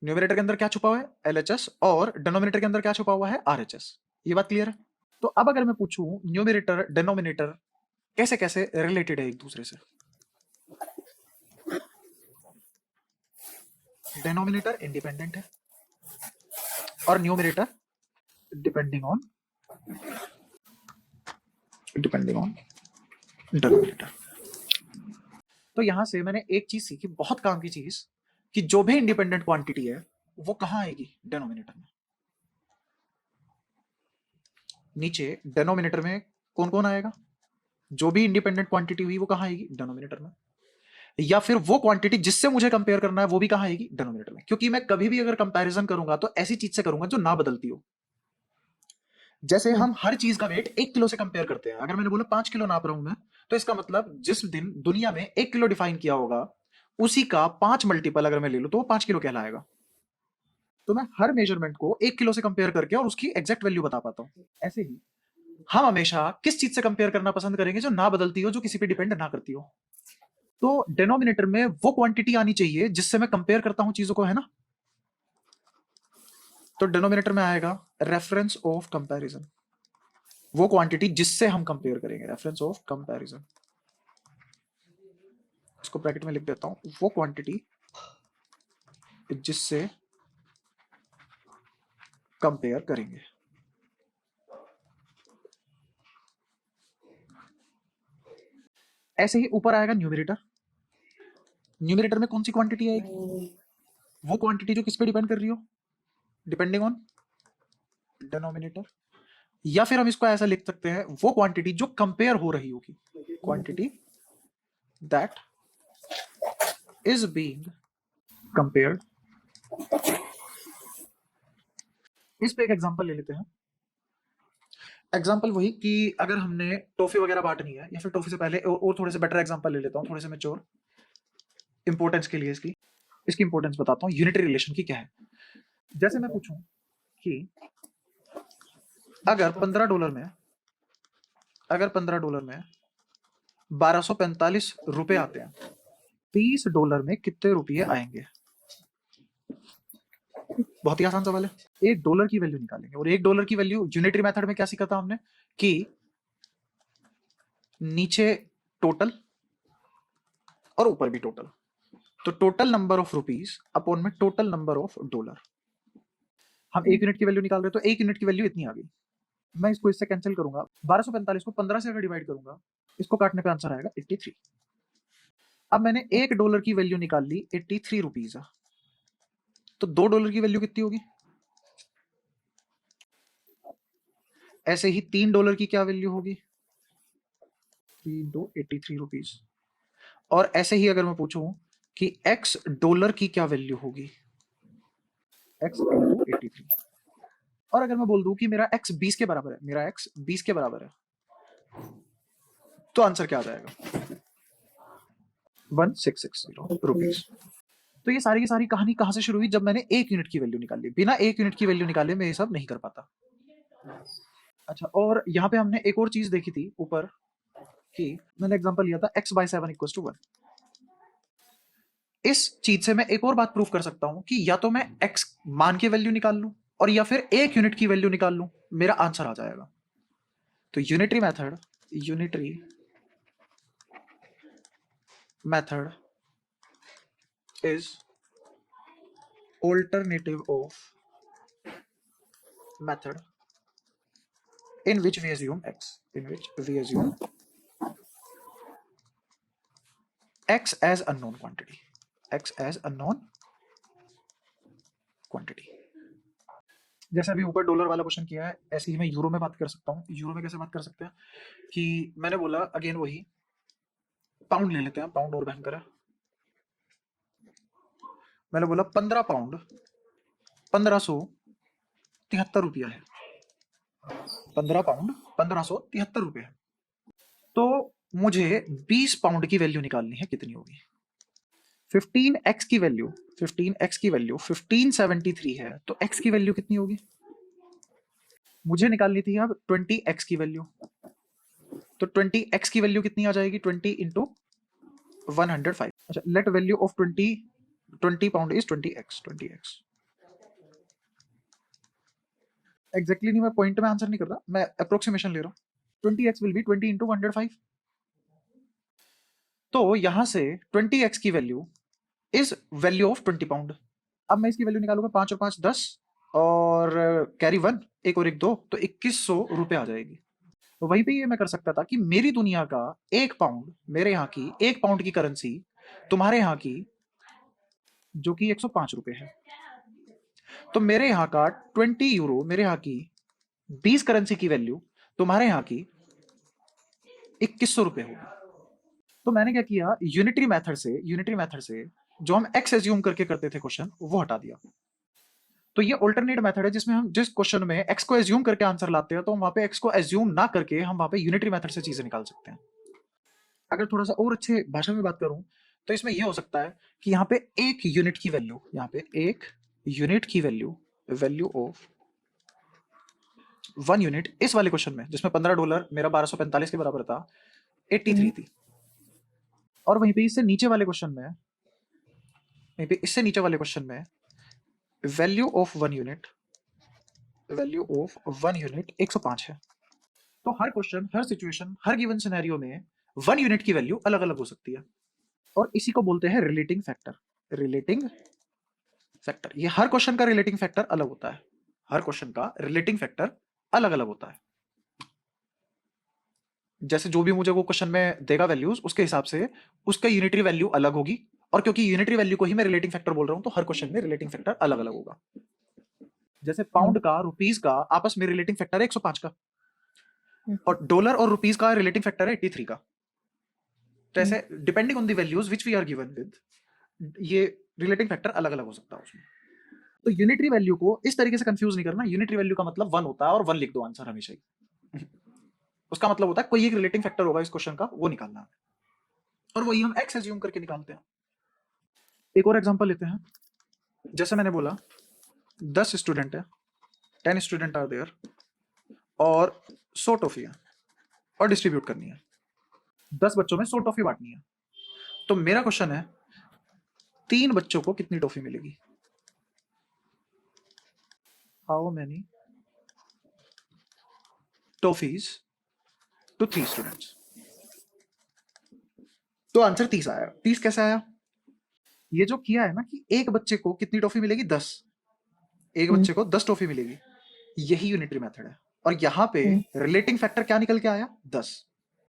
न्यूमरेटर के अंदर क्या छुपा हुआ है? LHS, और डिनोमिनेटर के अंदर क्या छुपा हुआ है? RHS। ये बात क्लियर है? तो अब अगर मैं पूछूं न्यूमरेटर डिनोमिनेटर कैसे कैसे रिलेटेड है एक दूसरे से। डिनोमिनेटर इंडिपेंडेंट है और न्यूमरेटर डिपेंडिंग ऑन डिनोमिनेटर। तो यहां से मैंने एक चीज सीखी, बहुत काम की चीज, कि जो भी इंडिपेंडेंट क्वांटिटी है वो कहां आएगी? डिनोमिनेटर में। नीचे डिनोमिनेटर में कौन कौन आएगा? जो भी इंडिपेंडेंट क्वांटिटी हुई वो कहां आएगी? डिनोमिनेटर में। या फिर वो क्वांटिटी जिससे मुझे कंपेयर करना है वो भी कहां आएगी? डिनोमिनेटर में। क्योंकि मैं कभी भी अगर कंपैरिजन करूंगा तो ऐसी चीज से करूंगा जो ना बदलती हो। जैसे हम हर चीज का वेट 1 किलो से कंपेयर करते हैं। अगर मैंने बोला 5 किलो नाप रहा हूं मैं, तो इसका मतलब जिस दिन दुनिया में 1 किलो डिफाइन किया होगा उसी का 5 मल्टीपल अगर मैं ले लूं तो वो 5 किलो कहलाएगा। तो मैं हर मेजरमेंट को 1 किलो से कंपेयर करके और उसकी एग्जैक्ट वैल्यू बता पाता हूं। ऐसे ही हम हमेशा किस चीज से कंपेयर करना पसंद करेंगे? जो ना बदलती हो, जो किसी पे डिपेंड ना करती हो। तो डिनोमिनेटर में वो क्वांटिटी आनी चाहिए जिससे मैं कंपेयर करता हूं चीजों को, है ना। तो डिनोमिनेटर में आएगा रेफरेंस ऑफ कंपैरिजन, वो क्वांटिटी जिससे हम कंपेयर करेंगे, रेफरेंस ऑफ कंपैरिजन। इसको ब्रैकेट में लिख देता हूं, वो क्वांटिटी जिससे कंपेयर करेंगे। ऐसे ही ऊपर आएगा न्यूमरेटर। न्यूमरेटर में कौन सी क्वांटिटी आएगी? वो क्वांटिटी जो किस पे डिपेंड कर रही हो? Depending on denominator. या फिर हम इसको ऐसा लिख सकते हैं, वो क्वांटिटी जो कंपेयर हो रही होगी, quantity that is being compared. इस पे एक एग्जांपल ले लेते हैं। एग्जांपल वही कि अगर हमने टॉफी वगैरह बांटनी है, या फिर टॉफी से पहले और थोड़े से बेटर एग्जांपल ले लेता हूं, थोड़े से मैच्योर इंपॉर्टेंस के लिए इसकी इंपॉर्टेंस बताता हूं, यूनिटरी रिलेशन की क्या है। जैसे मैं पूछूं कि अगर $15 में 1245 रुपए आते हैं, $30 में कितने रुपये आएंगे? बहुत ही आसान सवाल है। $1 की वैल्यू निकालेंगे, और $1 की वैल्यू यूनिटरी मेथड में क्या सीखा था हमने कि नीचे टोटल और ऊपर भी टोटल। तो total number of rupees upon में टोटल नंबर ऑफ डॉलर। हम 1 यूनिट की वैल्यू निकाल रहे हैं, तो 1 यूनिट की वैल्यू इतनी आ गई। मैं इसको इससे कैंसिल करूंगा, 1245 को 15 से अगर डिवाइड करूंगा, इसको काटने पे आंसर आएगा 83। अब मैंने $1 की वैल्यू निकाल ली 83 रुपीज, तो $2 की वैल्यू कितनी होगी? ऐसे ही $3 की क्या वैल्यू होगी? 3 2 83 रुपीज। और ऐसे ही अगर मैं पूछूं कि $X की क्या वैल्यू होगी? X into 83। और अगर मैं बोल दूं कि मेरा X 20 के बराबर है, मेरा X 20 के बराबर है, तो आंसर क्या आ जाएगा? 1660 रुपीज। तो ये सारी की सारी कहानी कहां से शुरू हुई? जब मैंने 1 यूनिट की वैल्यू निकाली। बिना 1 यूनिट की वैल्यू निकाले मैं ये सब नहीं कर पाता। अच्छा, और यहाँ पे हमने एक और चीज देखी थी ऊपर, कि मैंने एग्जांपल लिया था x/7 = 1। इस चीज से मैं एक और बात प्रूव कर सकता हूं कि या तो मैं x मान की वैल्यू निकाल लूं और या फिर 1 यूनिट की वैल्यू निकाल लूं, मेरा आंसर आ जाएगा। तो unitary method is alternative of method in which we assume x as unknown quantity, जैसे अभी ऊपर डॉलर वाला क्वेश्चन किया है, ऐसे ही मैं यूरो में बात कर सकता हूँ। यूरो में कैसे बात कर सकते हैं कि मैंने बोला, अगेन वही, पाउंड ले लेते हैं, पाउंड और भयंकर है। मैंने बोला 15 पाउंड 1500 ₹1573 है। 15 पाउंड 1573 है। तो मुझे 20 पाउंड की वैल्यू निकालनी है, कितनी होगी? 15x की वैल्यू 1573 है, तो x की वैल्यू कितनी होगी? मुझे निकालनी थी अब 20x की वैल्यू। तो 20x की वैल्यू कितनी आ जाएगी? 20 इंटू 105। अच्छा, let value of 20 pound is 20x। Exactly नहीं, मैं पॉइंट में आंसर नहीं कर रहा, मैं अप्रोक्सीमेशन ले रहा हूँ। 20x will be 20 into 105। तो यहां से 20x की value is value of 20 pound. अब मैं इसकी वैल्यू निकालूंगा, 5 और 5 10 और कैरी 1, एक और एक 2, तो 2100 रुपए आ जाएगी। तो वहीं पे ये मैं कर सकता था कि मेरी दुनिया का 1 पाउंड, मेरे यहाँ की 1 पाउंड की करेंसी तुम्हारे यहाँ की जो कि 105 रुपए है, तो मेरे यहाँ का 20 यूरो, मेरे यहाँ की 20 करेंसी की वैल्यू तुम्हारे यहाँ की 2100 रुपए होगी। तो मैंने क्या किया, यूनिटरी मेथड से जो हम एक्स एज्यूम करके करते थे क्वेश्चन, वो हटा दिया। तो ये ऑल्टरनेट मेथड है जिसमें हम जिस क्वेश्चन में एक्स को एज्यूम करके आंसर लाते हैं, तो हम वहां पे एक्स को एज्यूम ना करके हम वहां पे यूनिटरी मेथड से चीजें निकाल सकते हैं। अगर थोड़ा सा और अच्छे भाषा में बात करूं तो इसमें यह हो सकता है कि यहाँ पे एक यूनिट की वैल्यू, यहाँ पे एक यूनिट की वैल्यू ऑफ 1 यूनिट, इस वाले क्वेश्चन में जिसमें $15 मेरा 1245 के बराबर था, 83 थी। और वहीं पे इससे नीचे वाले क्वेश्चन में, वहीं पे इससे नीचे वाले क्वेश्चन में वैल्यू ऑफ 1 यूनिट 105 है। तो हर क्वेश्चन, हर सिचुएशन, हर गिवन सिनेरियो में 1 यूनिट की वैल्यू अलग अलग हो सकती है, और इसी को बोलते हैं रिलेटिंग फैक्टर। ये हर क्वेश्चन का रिलेटिंग फैक्टर अलग होता है, हर क्वेश्चन का रिलेटिंग फैक्टर अलग अलग होता है। जैसे जो भी मुझे वो क्वेश्चन में देगा वैल्यूज, उसके हिसाब से उसका यूनिटरी वैल्यू अलग होगी, और क्योंकि यूनिटरी वैल्यू को ही मैं रिलेटिंग फैक्टर बोल रहा हूं, तो हर क्वेश्चन में रिलेटिंग फैक्टर अलग अलग होगा। जैसे पाउंड का, रुपीज का आपस में रिलेटिंग फैक्टर है 105 का, और डॉलर और रुपीज का रिलेटिंग फैक्टर है 83 का। तो ऐसे depending on the values which we are given with, ये रिलेटिंग फैक्टर अलग अलग हो सकता है उसमें। तो यूनिटरी वैल्यू को इस तरीके से कंफ्यूज नहीं करना। यूनिटरी वैल्यू का मतलब 1 होता है, और 1 लिख दो आंसर हमेशा ही। उसका मतलब होता है कोई एक रिलेटिंग फैक्टर होगा इस क्वेश्चन का, वो निकालना है, और वही हम एक्स एज्यूम करके निकालते हैं। एक और एग्जांपल लेते हैं। जैसे मैंने बोला 10 स्टूडेंट है, 10 स्टूडेंट आर देयर, और 100 टॉफी है और डिस्ट्रीब्यूट करनी है। 10 बच्चों में 100 टॉफी बांटनी है। तो मेरा क्वेश्चन है 3 बच्चों को कितनी टॉफी मिलेगी? How many toffees to 3 students? तो आंसर 30 आया। 30 कैसे आया? ये जो किया है ना कि एक बच्चे को कितनी टॉफी मिलेगी? 10। एक बच्चे को 10 टॉफी मिलेगी, यही यूनिटरी मेथड है। और यहाँ पे रिलेटिंग फैक्टर क्या निकल के आया? 10।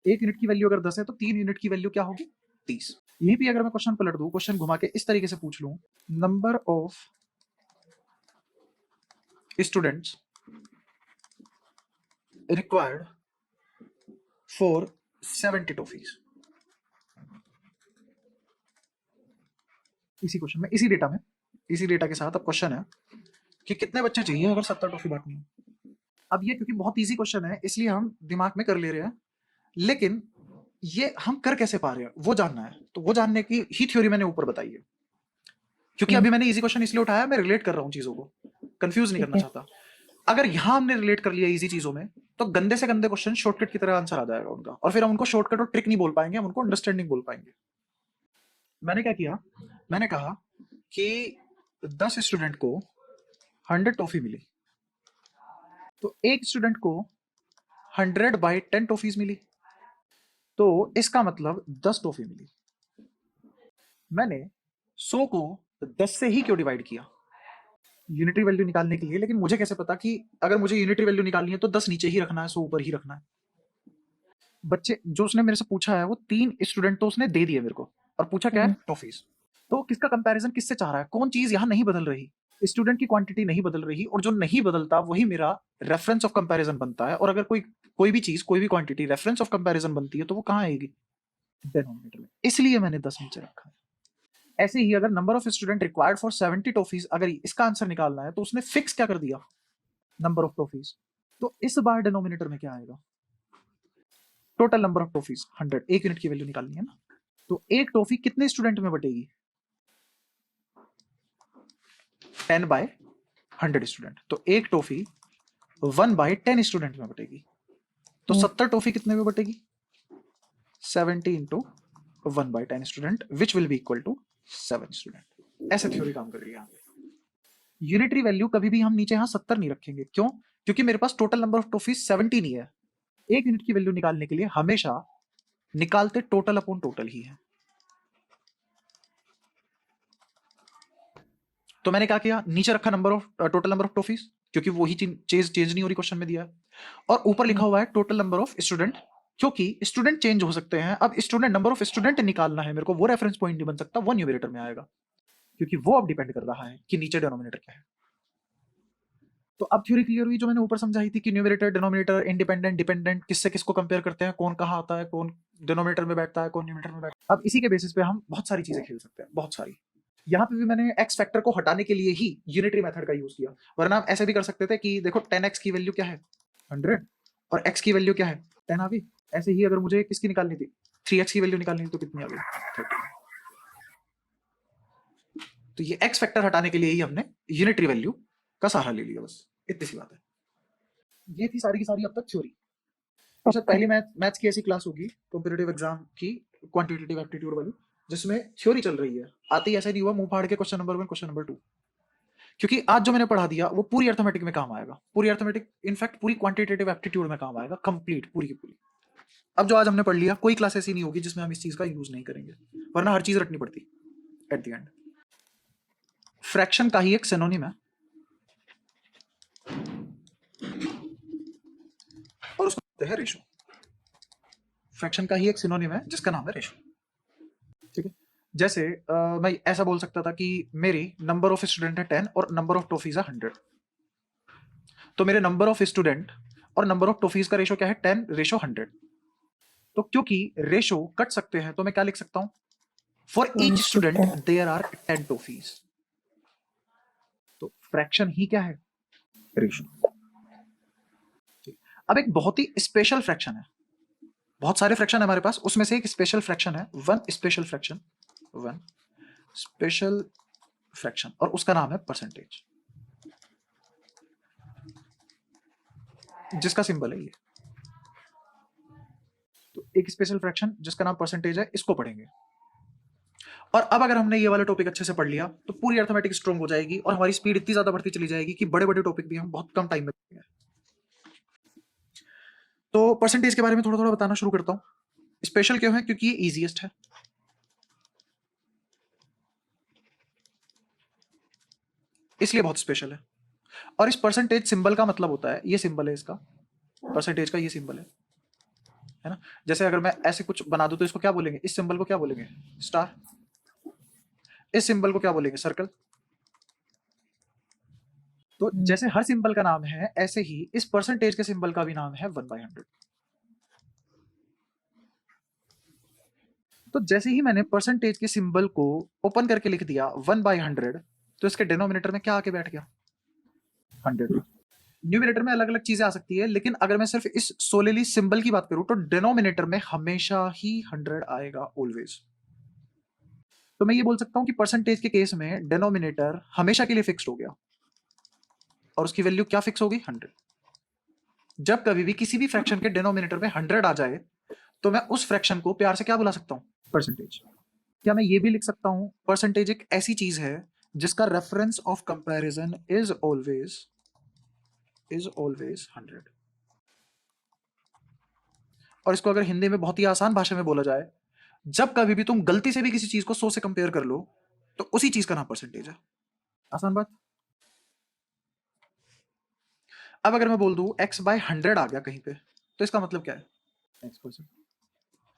एक यूनिट की वैल्यू अगर 10 है तो 3 यूनिट की वैल्यू क्या होगी? 30। यहीं पे अगर मैं क्वेश्चन पलट दूं, क्वेश्चन घुमा के इस तरीके से पूछ लूं, number of students required for 70 toffees, इसी क्वेश्चन में, इसी डेटा के साथ अब क्वेश्चन है कि कितने बच्चे चाहिए अगर 70 टॉफी बांटनी है। अब ये क्योंकि बहुत इजी क्वेश्चन है इसलिए हम दिमाग में कर ले रहे हैं, लेकिन ये हम कर कैसे पा रहे हैं वो जानना है। तो वो जानने की ही थ्योरी मैंने ऊपर बताई है, क्योंकि अभी मैंने इजी क्वेश्चन इसलिए उठाया, मैं रिलेट कर रहा हूँ चीजों को, कंफ्यूज नहीं करना चाहता। अगर यहां हमने रिलेट कर लिया इजी चीजों में, तो गंदे से गंदे क्वेश्चन शॉर्टकट की तरह आंसर आ जाएगा उनका, और फिर हम उनको शॉर्टकट और ट्रिक नहीं बोल पाएंगे, हम उनको अंडरस्टैंडिंग बोल पाएंगे। मैंने क्या किया, मैंने कहा कि 10 स्टूडेंट को 100 टॉफी मिली, तो एक स्टूडेंट को 100/10 टॉफीज मिली, तो इसका मतलब 10 टॉफी मिली। मैंने 100 को 10 से ही क्यों डिवाइड किया? यूनिटरी वैल्यू निकालने के लिए। लेकिन मुझे कैसे पता कि अगर मुझे यूनिटरी वैल्यू निकालनी है तो 10 नीचे ही रखना है, 100 ऊपर ही रखना है? बच्चे जो उसने मेरे से पूछा है वो 3 स्टूडेंट तो उसने दे दिए मेरे को, और पूछा क्या है? टॉफीज। तो किसका कंपैरिजन किससे चाह रहा है? कौन चीज यहां नहीं बदल रही? स्टूडेंट की क्वांटिटी नहीं बदल रही, और जो नहीं बदलता वही मेरा रेफरेंस ऑफ कंपैरिजन बनता है। और अगर कोई भी चीज, कोई भी क्वांटिटी रेफरेंस ऑफ कंपैरिजन बनती है तो वो कहां आएगी? डिनोमिनेटर में। इसलिए मैंने 10 नीचे रखा है। ऐसे ही अगर number of student required for 70 toffees, अगर इसका आंसर निकालना है तो उसने फिक्स क्या कर दिया? Number of toffees. तो इस बार डिनोमिनेटर में क्या आएगा? Total number of toffees 100, 1 unit की वैल्यू निकालनी है ना। तो एक टॉफी कितने स्टूडेंट में बटेगी? 10 बाय 100 स्टूडेंट। तो एक टॉफी 1 बाय 10 स्टूडेंट में बटेगी। तो 70 टॉफी कितने में बटेगी? 70 into 1 by 10 student which will be equal to 7 student. ऐसे थ्योरी काम कर रही है यहाँ पे। यूनिटरी वैल्यू कभी भी हम नीचे यहां 70 नहीं रखेंगे। क्यों? क्योंकि मेरे पास टोटल नंबर ऑफ टॉफीज 70 नहीं है। एक यूनिट की वैल्यू निकालने के लिए हमेशा निकालते टोटल अपॉन टोटल ही है। तो मैंने क्या किया, नीचे रखा number of total number of toffees, क्योंकि वही चेंज नहीं हो रही क्वेश्चन में दिया है, और ऊपर लिखा हुआ है टोटल नंबर ऑफ स्टूडेंट, क्योंकि स्टूडेंट चेंज हो सकते हैं। अब स्टूडेंट नंबर ऑफ स्टूडेंट निकालना है मेरे को, वो रेफरेंस पॉइंट नहीं बन सकता, वो न्यूमरेटर में आएगा, क्योंकि वो अब डिपेंड कर रहा है कि नीचे डिनोमिनेटर क्या है। तो अब थ्योरी क्लियर हुई जो मैंने ऊपर समझाई थी कि न्यूमरेटर, डिनोमिनेटर, इंडिपेंडेंट, डिपेंडेंट किससे किसको कंपेयर करते हैं, कौन कहाँ आता है, कौन डिनोमिनेटर में बैठता है, कौन न्यूमरेटर में बैठता है। अब इसी के बेसिस पे हम बहुत सारी चीजें खेल सकते हैं, बहुत सारी। यहाँ पे भी मैंने एक्स फैक्टर को हटाने के लिए ही यूनिटरी मेथड का यूज किया, वरना आप ऐसे भी कर सकते थे कि देखो 10x की वैल्यू क्या है 100 और x की वैल्यू क्या है 10 आ गई। ऐसे ही अगर मुझे किसकी निकालनी थी 3x की वैल्यू निकालनी थी तो कितनी आ गई 30। तो ये एक्स फैक्टर हटाने के लिए ही हमने यूनिटरी वैल्यू का सहारा ले लिया, बस इतनी सी बात है। ये थी सारी की सारी अब तक थ्योरी। तो पहली मैथ्स की ऐसी क्लास होगी कॉम्पिटिटिव एग्जाम की, क्वांटिटेटिव एप्टीट्यूड वाली, जिसमें थ्योरी चल रही है। आते ही ऐसा नहीं हुआ मुंह फाड़ के क्वेश्चन नंबर 1 क्वेश्चन नंबर 2, क्योंकि आज जो मैंने पढ़ा दिया वो पूरी अर्थमेटिक में काम आएगा, पूरी अर्थमेटिक, इनफैक्ट पूरी क्वांटिटेटिव एप्टीट्यूड में काम आएगा, कंप्लीट पूरी की पूरी। अब जो आज हमने पढ़ लिया, कोई क्लास ऐसी नहीं होगी जिसमें हम इस चीज का यूज नहीं करेंगे, वरना हर चीज रटनी पड़ती एट द एंड। फ्रैक्शन का ही एक सिनोनिम है और उसको कहते हैं रेशो। फ्रैक्शन का ही एक सिनोनिम है जिसका नाम है रेशो। ठीक है, जैसे मैं ऐसा बोल सकता था कि मेरी नंबर ऑफ स्टूडेंट है 10 और नंबर ऑफ टॉफीज है 100। तो मेरे नंबर ऑफ स्टूडेंट और नंबर ऑफ टॉफीज का रेशो क्या है 10 रेशो 100। तो क्योंकि रेशो कट सकते हैं तो मैं क्या लिख सकता हूं, for each student there are 10 toffees. तो फ्रैक्शन ही क्या है, रेशो। अब एक बहुत ही स्पेशल फ्रैक्शन है, बहुत सारे फ्रैक्शन है हमारे पास, उसमें से एक स्पेशल फ्रैक्शन है, वन स्पेशल फ्रैक्शन, और उसका नाम है परसेंटेज, जिसका सिंबल है ये। तो एक स्पेशल फ्रैक्शन जिसका नाम परसेंटेज है, इसको पढ़ेंगे। और अब अगर हमने ये वाला टॉपिक अच्छे से पढ़ लिया तो पूरी अर्थमेटिक स्ट्रांग हो जाएगी और हमारी स्पीड इतनी ज्यादा बढ़ती चली जाएगी कि बड़े बड़े टॉपिक भी हम बहुत कम टाइम में पढ़ेंगे। तो परसेंटेज के बारे में थोड़ा थोड़ा बताना शुरू करता हूं। स्पेशल क्यों है, क्योंकि ये इजीएस्ट है, इसलिए बहुत स्पेशल है। और इस परसेंटेज सिंबल का मतलब होता है, ये सिंबल है इसका, परसेंटेज का ये सिंबल है ना। जैसे अगर मैं ऐसे कुछ बना दूं तो इसको क्या बोलेंगे, इस सिंबल को क्या बोलेंगे, स्टार। इस सिंबल को क्या बोलेंगे, सर्कल। तो जैसे हर सिंबल का नाम है, ऐसे ही इस परसेंटेज के सिंबल का भी नाम है 1/100। तो जैसे ही मैंने परसेंटेज के सिंबल को ओपन करके लिख दिया 1/100, तो इसके डिनोमिनेटर में क्या आके बैठ गया, 100। न्यूमिनेटर में अलग अलग चीजें आ सकती है, लेकिन अगर मैं सिर्फ इस सोलेली सिंबल की बात करूं तो डिनोमिनेटर में हमेशा ही 100 आएगा, ऑलवेज। तो मैं ये बोल सकता हूं कि परसेंटेज के केस में डिनोमिनेटर हमेशा के लिए फिक्स्ड हो गया, और उसकी वैल्यू क्या फिक्स होगी, 100। जब कभी भी किसी भी फ्रैक्शन के डिनोमिनेटर में 100 आ जाए तो मैं उस फ्रैक्शन को प्यार से क्या बुला सकता हूं, परसेंटेज। क्या मैं ये भी लिख सकता हूं, परसेंटेज एक ऐसी चीज है जिसका reference of comparison is always 100। और इसको अगर हिंदी में बहुत ही आसान भाषा में बोला जाए, जब कभी भी तुम गलती से भी किसी चीज को 100 से कंपेयर कर लो तो उसी चीज का नाम परसेंटेज है। आसान बात। अब अगर मैं बोल दूं x/100 आ गया कहीं पे, तो इसका मतलब क्या है, x%।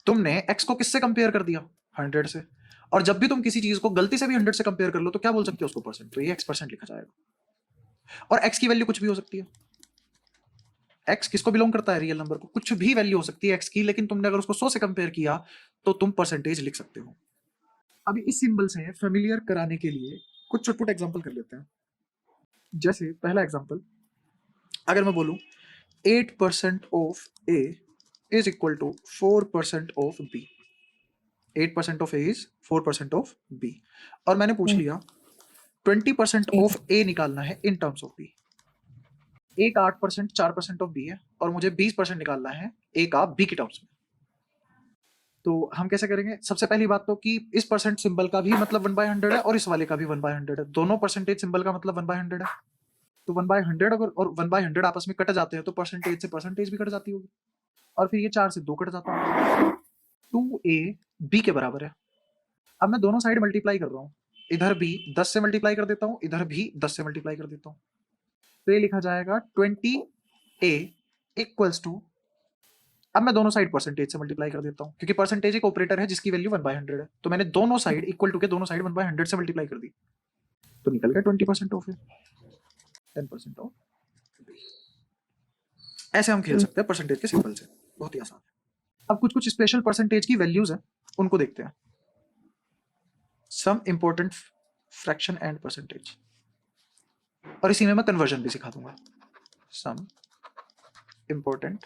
तुमने x को किससे कंपेयर कर दिया, 100 से। और जब भी तुम किसी चीज को गलती से भी 100 से कंपेयर कर लो तो क्या बोल सकते हो उसको, परसेंट। तो ये x% लिखा जाएगा। और x की वैल्यू कुछ भी हो सकती है, x किसको बिलोंग करता है, रियल नंबर को। कुछ भी वैल्यू हो सकती है x की, लेकिन तुमने अगर उसको 100 से कंपेयर किया तो तुम परसेंटेज लिख सकते हो। अभी इस सिंबल से फेमिलियर कराने के लिए कुछ छोटे एग्जांपल कर लेते हैं। जैसे पहला एग्जांपल, अगर मैं बोलूं 8% of A is equal to 4% of B, 8% of A is 4% of B, और मैंने पूछ लिया 20% ऑफ ए निकालना है in terms of B. A का 8% 4% ऑफ बी है, और मुझे 20% निकालना है ए का बी के टर्म्स में। तो हम कैसे करेंगे? सबसे पहली बात तो कि इस परसेंट सिंबल का भी मतलब 1/100 है और इस वाले का भी 1/100 है, दोनों परसेंटेज सिंबल का मतलब 1/100 है। तो 1/100 अगर और 1/100 आपस में कट जाते हैं तो परसेंटेज से परसेंटेज भी कट जाती होगी, और फिर ये 4 से 2 कट जाता है, 2a b के बराबर है। अब मैं दोनों साइड मल्टीप्लाई कर रहा हूँ, इधर भी 10 से मल्टीप्लाई कर देता हूँ, इधर भी 10 से मल्टीप्लाई कर देता हूँ, तो ये लिखा जाएगा 20a इक्वल्स टू, अब मैं दोनों साइड परसेंटेज से मल्टीप्लाई कर देता हूँ क्योंकि परसेंटेज एक ऑपरेटर है जिसकी वैल्यू 1/100 है, तो मैंने दोनों साइड इक्वल टू के दोनों साइड 1/100 से मल्टीप्लाई कर दी, तो निकल गया 20% ऑफ है, 10% ऑफ। ऐसे हम खेल सकते हैं परसेंटेज के सिंबल से, बहुत ही आसान है। अब कुछ कुछ स्पेशल परसेंटेज की वैल्यूज है, उनको देखते हैं। Some important fraction and percentage, और इसी में मैं कन्वर्जन भी सिखा दूंगा। Some important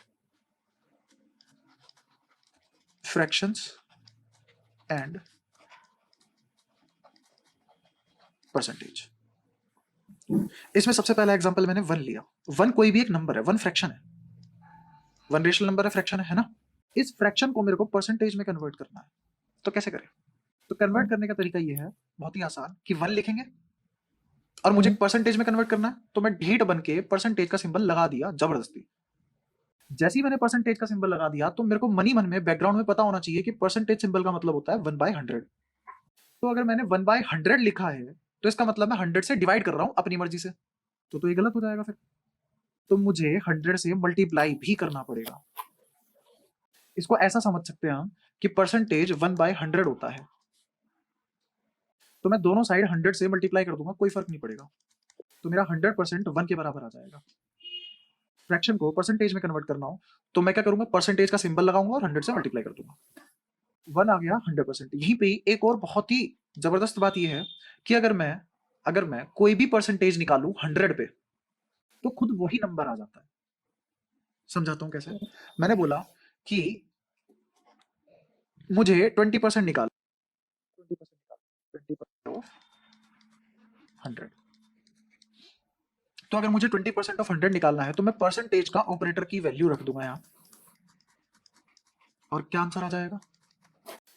fractions and percentage. इसमें सबसे पहला एग्जांपल मैंने 1 लिया। 1 कोई भी एक नंबर है, 1 फ्रैक्शन है, 1 रेशनल नंबर है, फ्रैक्शन है ना। इस फ्रैक्शन को मेरे को परसेंटेज में कन्वर्ट करना है, तो कैसे करें? तो कन्वर्ट करने का तरीका ये है, बहुत ही आसान, कि 1 लिखेंगे और मुझे परसेंटेज में कन्वर्ट करना है, तो मैं ढीठ बन के परसेंटेज का सिंबल लगा दिया जबरदस्ती। जैसे ही मैंने परसेंटेज का सिंबल लगा दिया तो मेरे को मनी मन में बैकग्राउंड में पता होना चाहिए कि परसेंटेज सिंबल का मतलब होता है 1/100। तो अगर मैंने 1/100 लिखा है तो इसका मतलब मैं 100 से डिवाइड कर रहा हूं अपनी मर्जी से, तो ये गलत हो जाएगा फिर, तो मुझे 100 से मल्टीप्लाई भी करना पड़ेगा। इसको ऐसा समझ सकते हैं हम कि परसेंटेज 1/100 होता है, तो मैं दोनों साइड 100 से मल्टीप्लाई कर दूंगा, कोई फर्क नहीं पड़ेगा, तो मेरा 100% 1 के बराबर आ जाएगा। फ्रैक्शन को परसेंटेज में कन्वर्ट करना हो तो मैं क्या करूंगा, परसेंटेज का सिंबल लगाऊंगा और 100 से मल्टीप्लाई कर दूंगा, 1 आ गया 100%। यहीं पे एक और बहुत ही जबरदस्त बात यह है कि अगर मैं कोई भी परसेंटेज निकालूं 100 पे तो खुद वही नंबर आ जाता है। समझाता हूं कैसे। मैंने बोला कि मुझे 20% निकाल, 20% ऑफ 100, तो अगर मुझे 20% ऑफ 100 निकालना है तो मैं परसेंटेज का ऑपरेटर की वैल्यू रख दूंगा यहां, और क्या आंसर आ जाएगा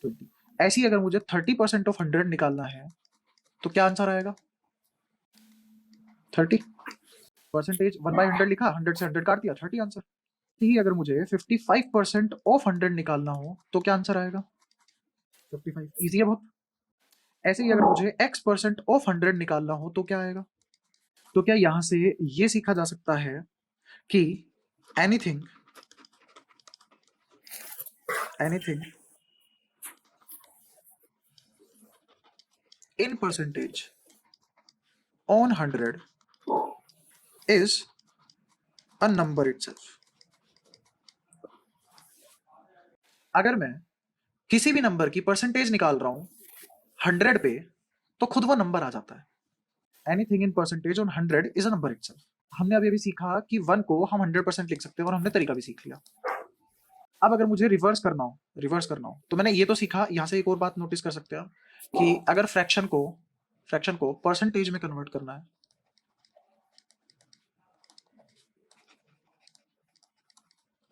20। ऐसे ही अगर मुझे 30% ऑफ 100 निकालना है तो क्या आंसर आएगा 30। परसेंटेज 1/100 लिखा, 100 से 100 काट दिया, 30 आंसर। ही अगर मुझे 55% ऑफ 100 निकालना हो तो क्या आंसर आएगा 55। इजी है बहुत। ऐसे ही अगर मुझे x% ऑफ 100 निकालना हो तो क्या आएगा, तो क्या यहां से ये सीखा जा सकता है कि anything in percentage on 100 is a number itself. अगर मैं किसी भी नंबर की परसेंटेज निकाल रहा हूं 100 पे तो खुद वो नंबर आ जाता है। Anything in percentage on 100 is a number itself. हमने अभी सीखा कि 1 को हम 100% लिख सकते हैं और हमने तरीका भी सीख लिया। अब अगर मुझे रिवर्स करना हो तो मैंने ये तो सीखा, यहां से एक और बात नोटिस कर सकते हैं आप कि अगर फ्रैक्शन को परसेंटेज में कन्वर्ट करना है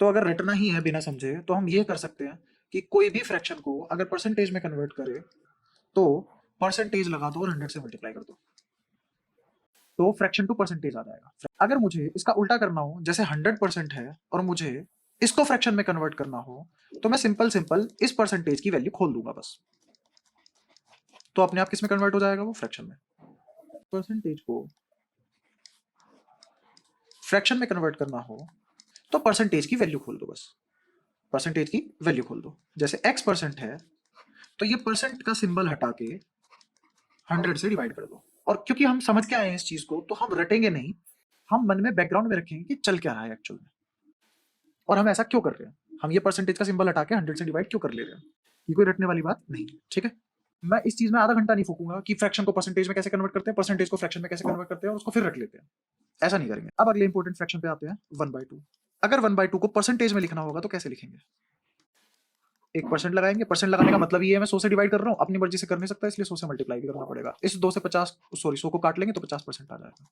तो अगर रटना ही है बिना समझे तो हम ये कर सकते हैं कि कोई भी फ्रैक्शन को अगर परसेंटेज में कन्वर्ट करे तो परसेंटेज लगा दो और 100 से मल्टीप्लाई कर दो, तो फ्रैक्शन टू परसेंटेज आ जाएगा। अगर मुझे इसका उल्टा करना हो, जैसे 100% है और मुझे इसको फ्रैक्शन में कन्वर्ट करना हो तो मैं सिंपल इस परसेंटेज की वैल्यू खोल दूंगा बस, तो अपने आप किस में कन्वर्ट हो जाएगा वो फ्रैक्शन में। परसेंटेज को फ्रैक्शन में कन्वर्ट करना हो तो परसेंटेज की वैल्यू खोल दो बस, परसेंटेज की वैल्यू खोल दो। जैसे x% है तो ये परसेंट का सिंबल हटा के 100 से डिवाइड कर दो, और क्योंकि हम समझ के आए हैं इस चीज को तो हम रटेंगे नहीं, हम मन में बैकग्राउंड में रखेंगे कि चल क्या रहा है एक्चुअल में, और हम ऐसा क्यों कर रहे हैं, हम ये परसेंटेज का सिंबल हटा के 100 से डिवाइड क्यों कर ले रहे हैं, ये कोई रटने वाली बात नहीं है, ठीक है। मैं इस चीज में आधा घंटा नहीं फूकूंगा कि फ्रैक्शन को परसेंटेज में कैसे कन्वर्ट करते हैं, परसेंटेज को फ्रैक्शन में कैसे कन्वर्ट करते हैं और उसको फिर रख लेते हैं। ऐसा नहीं करेंगे। अब अगले इंपॉर्टेंट फ्रैक्शन पे आते हैं, 1/2। अगर 1/2 को परसेंटेज में लिखना होगा तो कैसे लिखेंगे? एक परसेंट लगाएंगे। परसेंट लगाने का मतलब ये है मैं 100 से डिवाइड कर रहा हूँ, अपनी मर्जी से कर नहीं सकता, इसलिए 100 से मल्टीप्लाई भी करना पड़ेगा। इस 2 से 50 सॉरी 100 को काट लेंगे तो 50% आ जाएगा।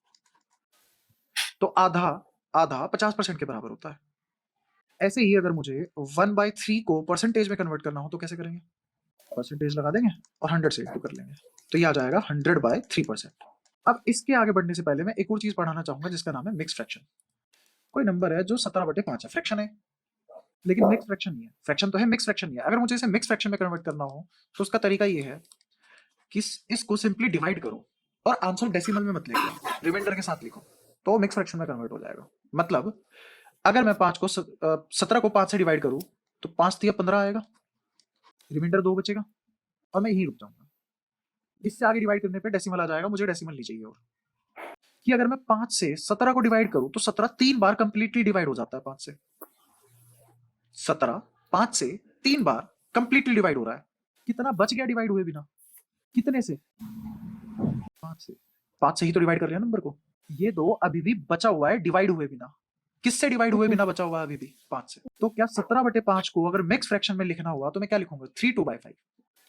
तो आधा आधा 50% के बराबर होता है। ऐसे ही अगर मुझे 1/3 को परसेंटेज में कन्वर्ट करना हो तो कैसे करेंगे? परसेंटेज लगा देंगे और 100 से इंटू कर लेंगे, तो ये आ जाएगा 100/3%। अब इसके आगे बढ़ने से पहले मैं एक और चीज पढ़ाना चाहूंगा जिसका नाम है मिक्स फ्रैक्शन। कोई नंबर है जो 17/5 है, फ्रैक्शन है लेकिन मिक्स फ्रैक्शन नहीं है। फ्रैक्शन तो है, मिक्स फ्रैक्शन नहीं है। अगर मुझे इसे मिक्स फ्रैक्शन में कन्वर्ट करना हो तो उसका तरीका ये है कि इसको सिंपली डिवाइड करो और आंसर डेसिमल में मत लिखो, रिमाइंडर के साथ लिखो, तो मिक्स फ्रैक्शन में कन्वर्ट हो जाएगा। मतलब अगर मैं 17 को 5 से डिवाइड करूं तो 5 तिया 15 आएगा, रिमाइंडर 2 बचेगा और मैं यहीं रुक जाऊंगा। इससे आगे डिवाइड करने पे डेसिमल आ जाएगा, मुझे डेसिमल नहीं चाहिए। और कि अगर मैं 5 से 17 को डिवाइड करूं तो 17 3 बार कंप्लीटली डिवाइड हो जाता है। 5 से 17 5 से 3 बार कंप्लीटली डिवाइड हो रहा है। कितना बच गया डिवाइड हुए बिना? कितने से? 5 से। 5 से ही तो डिवाइड कर रहे हैं नंबर को। ये दो अभी भी बचा हुआ है डिवाइड हुए बिना। किससे डिवाइड हुए बिना बचा हुआ है? अभी भी 5 से। तो क्या 17/5 को अगर मिक्स फ्रैक्शन में लिखना हुआ तो मैं क्या लिखूंगा? 3/2/5।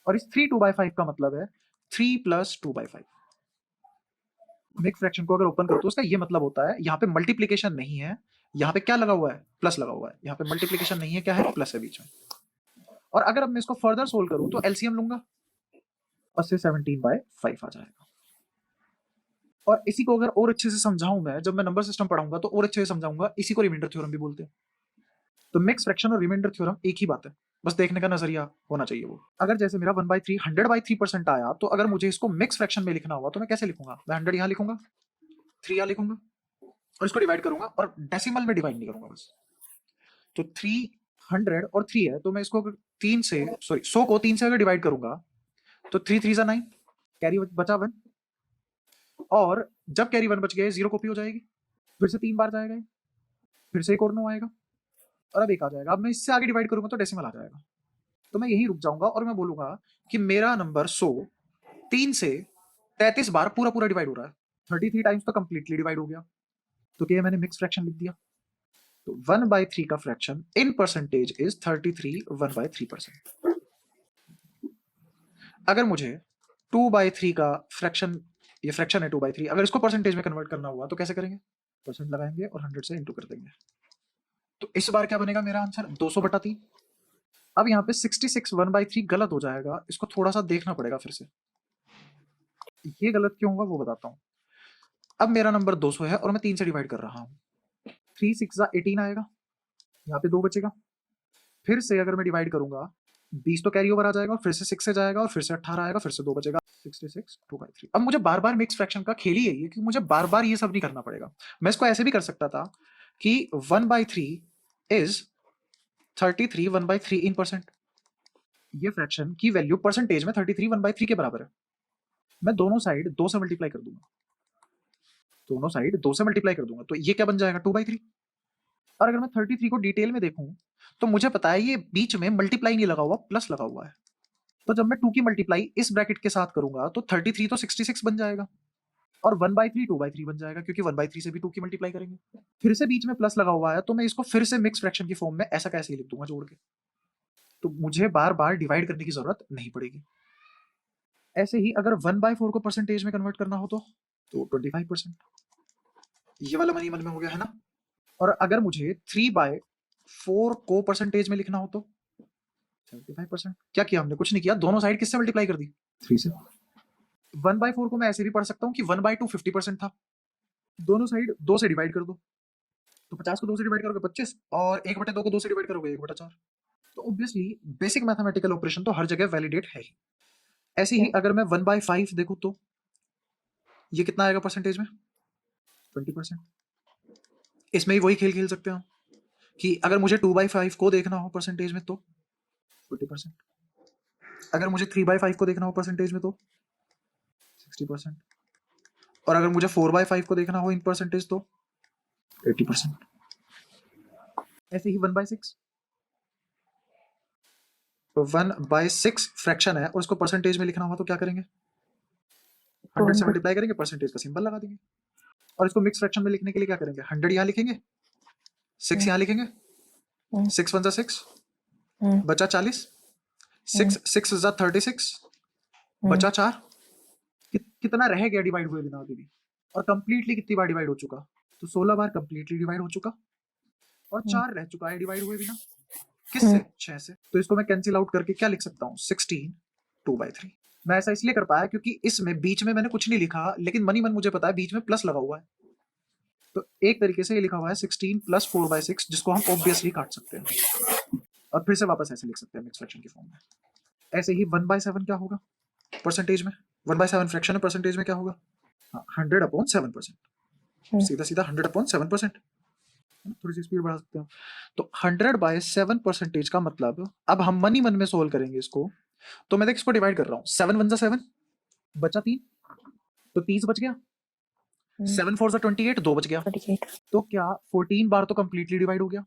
और इस 3/2/5 का मतलब है 3 + 2/5। मिक्स फ्रैक्शन को अगर ओपन करो तो उसका ये मतलब होता है यहाँ पे मल्टीप्लीकेशन नहीं है, यहाँ पे क्या लगा हुआ है? प्लस लगा हुआ है। यहाँ पे मल्टीप्लीकेशन नहीं है, क्या है? प्लस है बीच में। और अगर अब मैं इसको फर्दर सोल्व करूं तो एलसीएम लूंगा और से 17/5 आ जाएगा। और इसी को अगर और अच्छे से समझाऊं मैं, जब मैं नंबर सिस्टम पढ़ाऊंगा तो और अच्छे से समझाऊंगा। इसी को रिमाइंडर थ्योरम भी बोलते हैं। तो मिक्स फ्रैक्शन और रिमाइंडर थ्योरम एक ही बात है, बस देखने का नजरिया होना चाहिए वो। अगर जैसे मेरा 1/3 100/3% आया, तो अगर मुझे इसको मिक्स फ्रैक्शन में लिखना हुआ तो मैं कैसे लिखूंगा? मैं 100 यहाँ लिखूंगा, 3 यहाँ लिखूंगा और इसको डिवाइड करूंगा और डेसिमल में डिवाइड नहीं करूंगा बस। तो 300 और 3 है, तो मैं इसको 3 से सॉरी 100 को 3 से अगर डिवाइड करूंगा तो 3 3 9, कैरी बचा 1, और जब कैरी 1 बच गया 0 कॉपी हो जाएगी, फिर से 3 बार जाएगा, फिर से एक और 9 आएगा और अब 1 आ जाएगा। अब मैं इससे आगे डिवाइड करूंगा तो डेसिमल आ जाएगा। तो मैं यहीं रुक जाऊंगा और मैं बोलूंगा कि मेरा नंबर 100 3 से 33 बार पूरा पूरा डिवाइड हो रहा है। 33 टाइम्स तो कंप्लीटली डिवाइड हो गया, तो क्या मैंने मिक्स फ्रैक्शन लिख दिया? तो 1/3 का फ्रैक्शन इन परसेंटेज इज 33 1/3%। अगर मुझे 2/3 का फ्रैक्शन, ये फ्रैक्शन है 2/3, अगर इसको परसेंटेज में कन्वर्ट करना हुआ तो कैसे करेंगे? परसेंट लगाएंगे और 100 से इंटू कर देंगे। तो इस बार क्या बनेगा मेरा आंसर? 200/3। अब यहाँ पे 66 1/3 गलत हो जाएगा, इसको थोड़ा सा देखना पड़ेगा फिर से। ये गलत क्यों होगा वो बताता हूँ। अब मेरा नंबर 200 है और मैं 3 से डिवाइड कर रहा हूँ। 3 6 18 आएगा, यहाँ पे 2 बचेगा। फिर से अगर मैं डिवाइड करूंगा 20 तो कैरी ओवर आ जाएगा और फिर से 6 से जाएगा और फिर से 18 आएगा, फिर से 2 बचेगा। 66 2/3। अब मुझे बार बार मिक्स फ्रैक्शन का खेल ही यही है कि मुझे बार बार ये सब नहीं करना पड़ेगा। मैं इसको ऐसे भी कर सकता था कि 1/3 इज 33 1/3 इन परसेंट। ये फ्रैक्शन की वैल्यू परसेंटेज में 33 1/3 के बराबर है। मैं दोनों साइड 2 से मल्टीप्लाई कर दूंगा, दोनों साइड 2 से मल्टीप्लाई कर दूंगा, तो ये क्या बन जाएगा? 2/3। और अगर मैं 33 को डिटेल में देखूं तो मुझे पता है ये बीच में मल्टीप्लाई नहीं लगा हुआ, प्लस लगा हुआ है। तो जब मैं 2 की मल्टीप्लाई इस ब्रैकेट के साथ करूंगा तो 33 तो 66 बन जाएगा और 1/3 2/3 बन जाएगा, क्योंकि 1/3 से भी 2 की मल्टीप्लाई करेंगे। फिर से बीच में प्लस लगा हुआ है, तो मैं इसको फिर से मिक्स फ्रैक्शन की फॉर्म में ऐसा कैसे ही लिख दूंगा जोड़ के, तो मुझे बार बार डिवाइड करने की जरूरत नहीं पड़ेगी। ऐसे ही अगर 1/4 को परसेंटेज में कन्वर्ट करना हो तो 25%। ये वाला मन ही मन में हो गया है ना। और अगर मुझे 3/4 को परसेंटेज में लिखना हो तो 75%। क्या किया हमने? कुछ नहीं किया, दोनों साइड किससे मल्टीप्लाई कर दी? 3 से। 1/4 को मैं ऐसे भी पढ़ सकता हूँ कि 1/2 50% था, दोनों साइड 2 से डिवाइड कर दो, तो 50 को 2 से डिवाइड करोगे 25 और 1/2 को 2 से डिवाइड करोगे 1/4। तो ऑब्वियसली बेसिक मैथमेटिकल ऑपरेशन तो हर जगह वैलिडेट है ही। ऐसे ही अगर मैं 1/5 देखूं तो ये कितना आएगा परसेंटेज में? 20%। इसमें ही वही खेल खेल सकते हैं हम कि अगर मुझे 2/5 को देखना हो परसेंटेज में तो 40%, अगर मुझे 3/5 को देखना हो परसेंटेज में तो 60%, और अगर मुझे 4/5 को देखना हो इन परसेंटेज तो 80%। ऐसे ही 1/6, 1/6 फ्रैक्शन है और उसको परसेंटेज में लिखना हुआ तो क्या करेंगे? 100 से 200 मल्टीप्लाई करेंगे, परसेंटेज का सिंबल लगा देंगे। और इसको मिक्स फ्रैक्शन में लिखने के लिए क्या करेंगे? 100 यहाँ लिखेंगे, 6 यहाँ लिखेंगे, 6 1 6 बचा 40, 6 6 36 बचा 4। कितना रह गया डिवाइड हुए बिना अभी भी? और कंप्लीटली कितनी बार डिवाइड हो चुका? तो 16 बार कंप्लीटली डिवाइड हो चुका और 4 रह चुका है डिवाइड हुए बिना। किससे? 6 से। तो इसको मैं कैंसिल आउट करके क्या लिख सकता हूँ? 16 2/3। मैं ऐसा इसलिए कर पाया क्योंकि इसमें बीच में मैंने कुछ नहीं लिखा, लेकिन मनी मन मुझे पता है बीच में प्लस लगा हुआ है। तो एक तरीके से ये लिखा हुआ है 16 + 4/6, जिसको हम ऑब्वियसली काट सकते हैं और फिर से वापस ऐसे लिख सकते हैं मिक्स फ्रैक्शन की फॉर्म में। ऐसे ही 1/7 क्या होगा परसेंटेज में? 1/7 फ्रैक्शन है, परसेंटेज में क्या होगा? 100/7%। सीधा सीधा 100/7%। थोड़ी सी स्पीड बढ़ा सकते हैं। तो 100/7% का मतलब, अब हम मनी मन में सोल्व करेंगे इसको। तो मैं देख इसको डिवाइड कर रहा हूँ, 7 1 7 बचा 3, तो 30 बच गया। 7 4 28, 2 बच गया। तो क्या 14 बार तो कंप्लीटली डिवाइड हो गया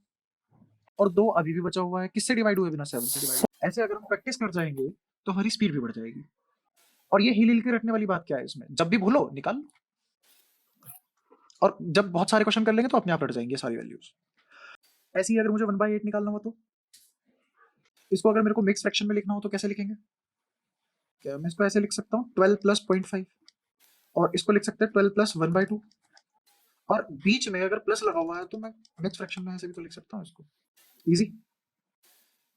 और 2 अभी भी बचा हुआ है। किससे डिवाइड हुए बिना? 7 से डिवाइड। ऐसे अगर हम प्रैक्टिस कर जाएंगे तो हमारी स्पीड भी बढ़ जाएगी। और ये हिल हिल के रखने वाली बात क्या है इसमें? जब भी भूलो निकाल लो। और जब बहुत सारे क्वेश्चन कर लेंगे तो अपने आप रट जाएंगे सारी वैल्यूज। ऐसे ही अगर मुझे 1/8 निकालना हो तो इसको अगर मेरे को मिक्स फ्रैक्शन में लिखना हो तो कैसे लिखेंगे? क्या मैं इसको ऐसे लिख सकता हूँ 12 + 0.5 और इसको लिख सकते हैं 12 + 1/2 और बीच में अगर प्लस लगा हुआ है तो मैं मिक्स फ्रैक्शन में ऐसे भी तो लिख सकता हूँ इसको। इजी।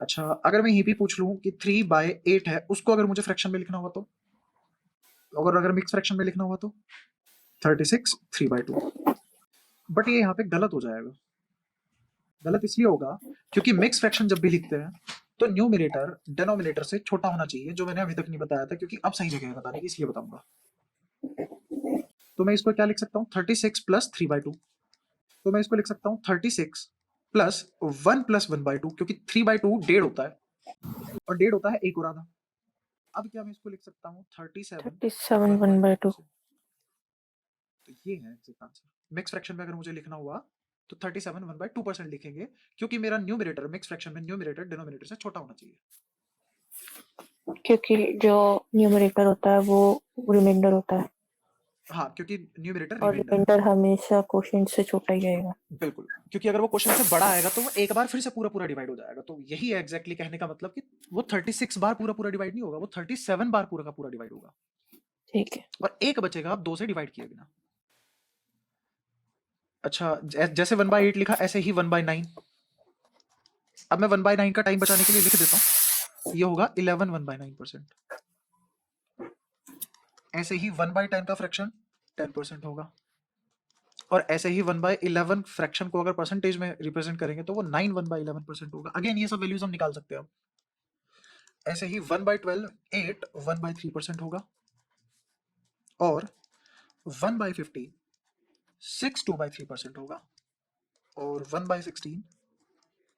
अच्छा, अगर मैं यहीं भी पूछ लूँ कि 3/8 है, उसको अगर मुझे फ्रैक्शन में लिखना हुआ तो, अगर मिक्स फ्रैक्शन में लिखना हुआ तो 36 3/2। बट ये यहाँ पे गलत हो जाएगा। गलत इसलिए होगा क्योंकि मिक्स फ्रैक्शन जब भी लिखते हैं तो न्यूमरेटर डिनोमिनेटर से छोटा होना चाहिए, जो मैंने अभी तक नहीं बताया था, क्योंकि अब सही जगह है बताने की, इसलिए बताऊंगा। तो मैं इसको क्या लिख सकता हूँ? 36 + 3/2। तो मैं इसको लिख सकता हूँ 36 + 1 + 1/2, क्योंकि 3/2 1.5 होता है और 1.5 होता है 1 और आधा। अब क्या मैं इसको लिख सकता हूँ 37 1/2। तो ये है एग्जैक्ट आंसर। मिक्स फ्रैक्शन में अगर मुझे लिखना हुआ तो 37 1/2% लिखेंगे, क्योंकि मेरा न्यूमरेटर मिक्स फ्रैक्शन में न्यूमरेटर डिनोमिनेटर से छोटा होना चाहिए। क्योंकि जो न्यूमरेटर होता है वो रिमाइंडर होता है हाँ, क्योंकि न्यूमरेटर और रिमाइंडर है। रिमाइंडर हमेशा क्वोशिएंट से छोटा ही आएगा। बिल्कुल, क्योंकि अगर वो क्वेश्चन से बड़ा आएगा तो वो एक बार फिर से पूरा पूरा डिवाइड हो जाएगा। तो यही है एग्जैक्टली कहने का मतलब कि वो 36 बार पूरा पूरा डिवाइड नहीं होगा, वो 37 बार पूरा का पूरा डिवाइड होगा ठीक है। और एक बचेगा आप 2 से डिवाइड किए बिना। अच्छा, जैसे 1/8 लिखा ऐसे ही 1/9। अब मैं 1/9 का टाइम बचाने के लिए लिख देता हूँ, ये होगा 11 1/9%। ऐसे ही 1/10 का फ्रैक्शन 10% होगा और ऐसे ही 1/11 फ्रैक्शन को अगर परसेंटेज में रिप्रेजेंट करेंगे तो वो 9 1/11% होगा। अगेन ये सब वैल्यूज हम निकाल सकते हैं। ऐसे ही 1/12 8 1/3% होगा और 1/15 6 2/3% होगा और 1/16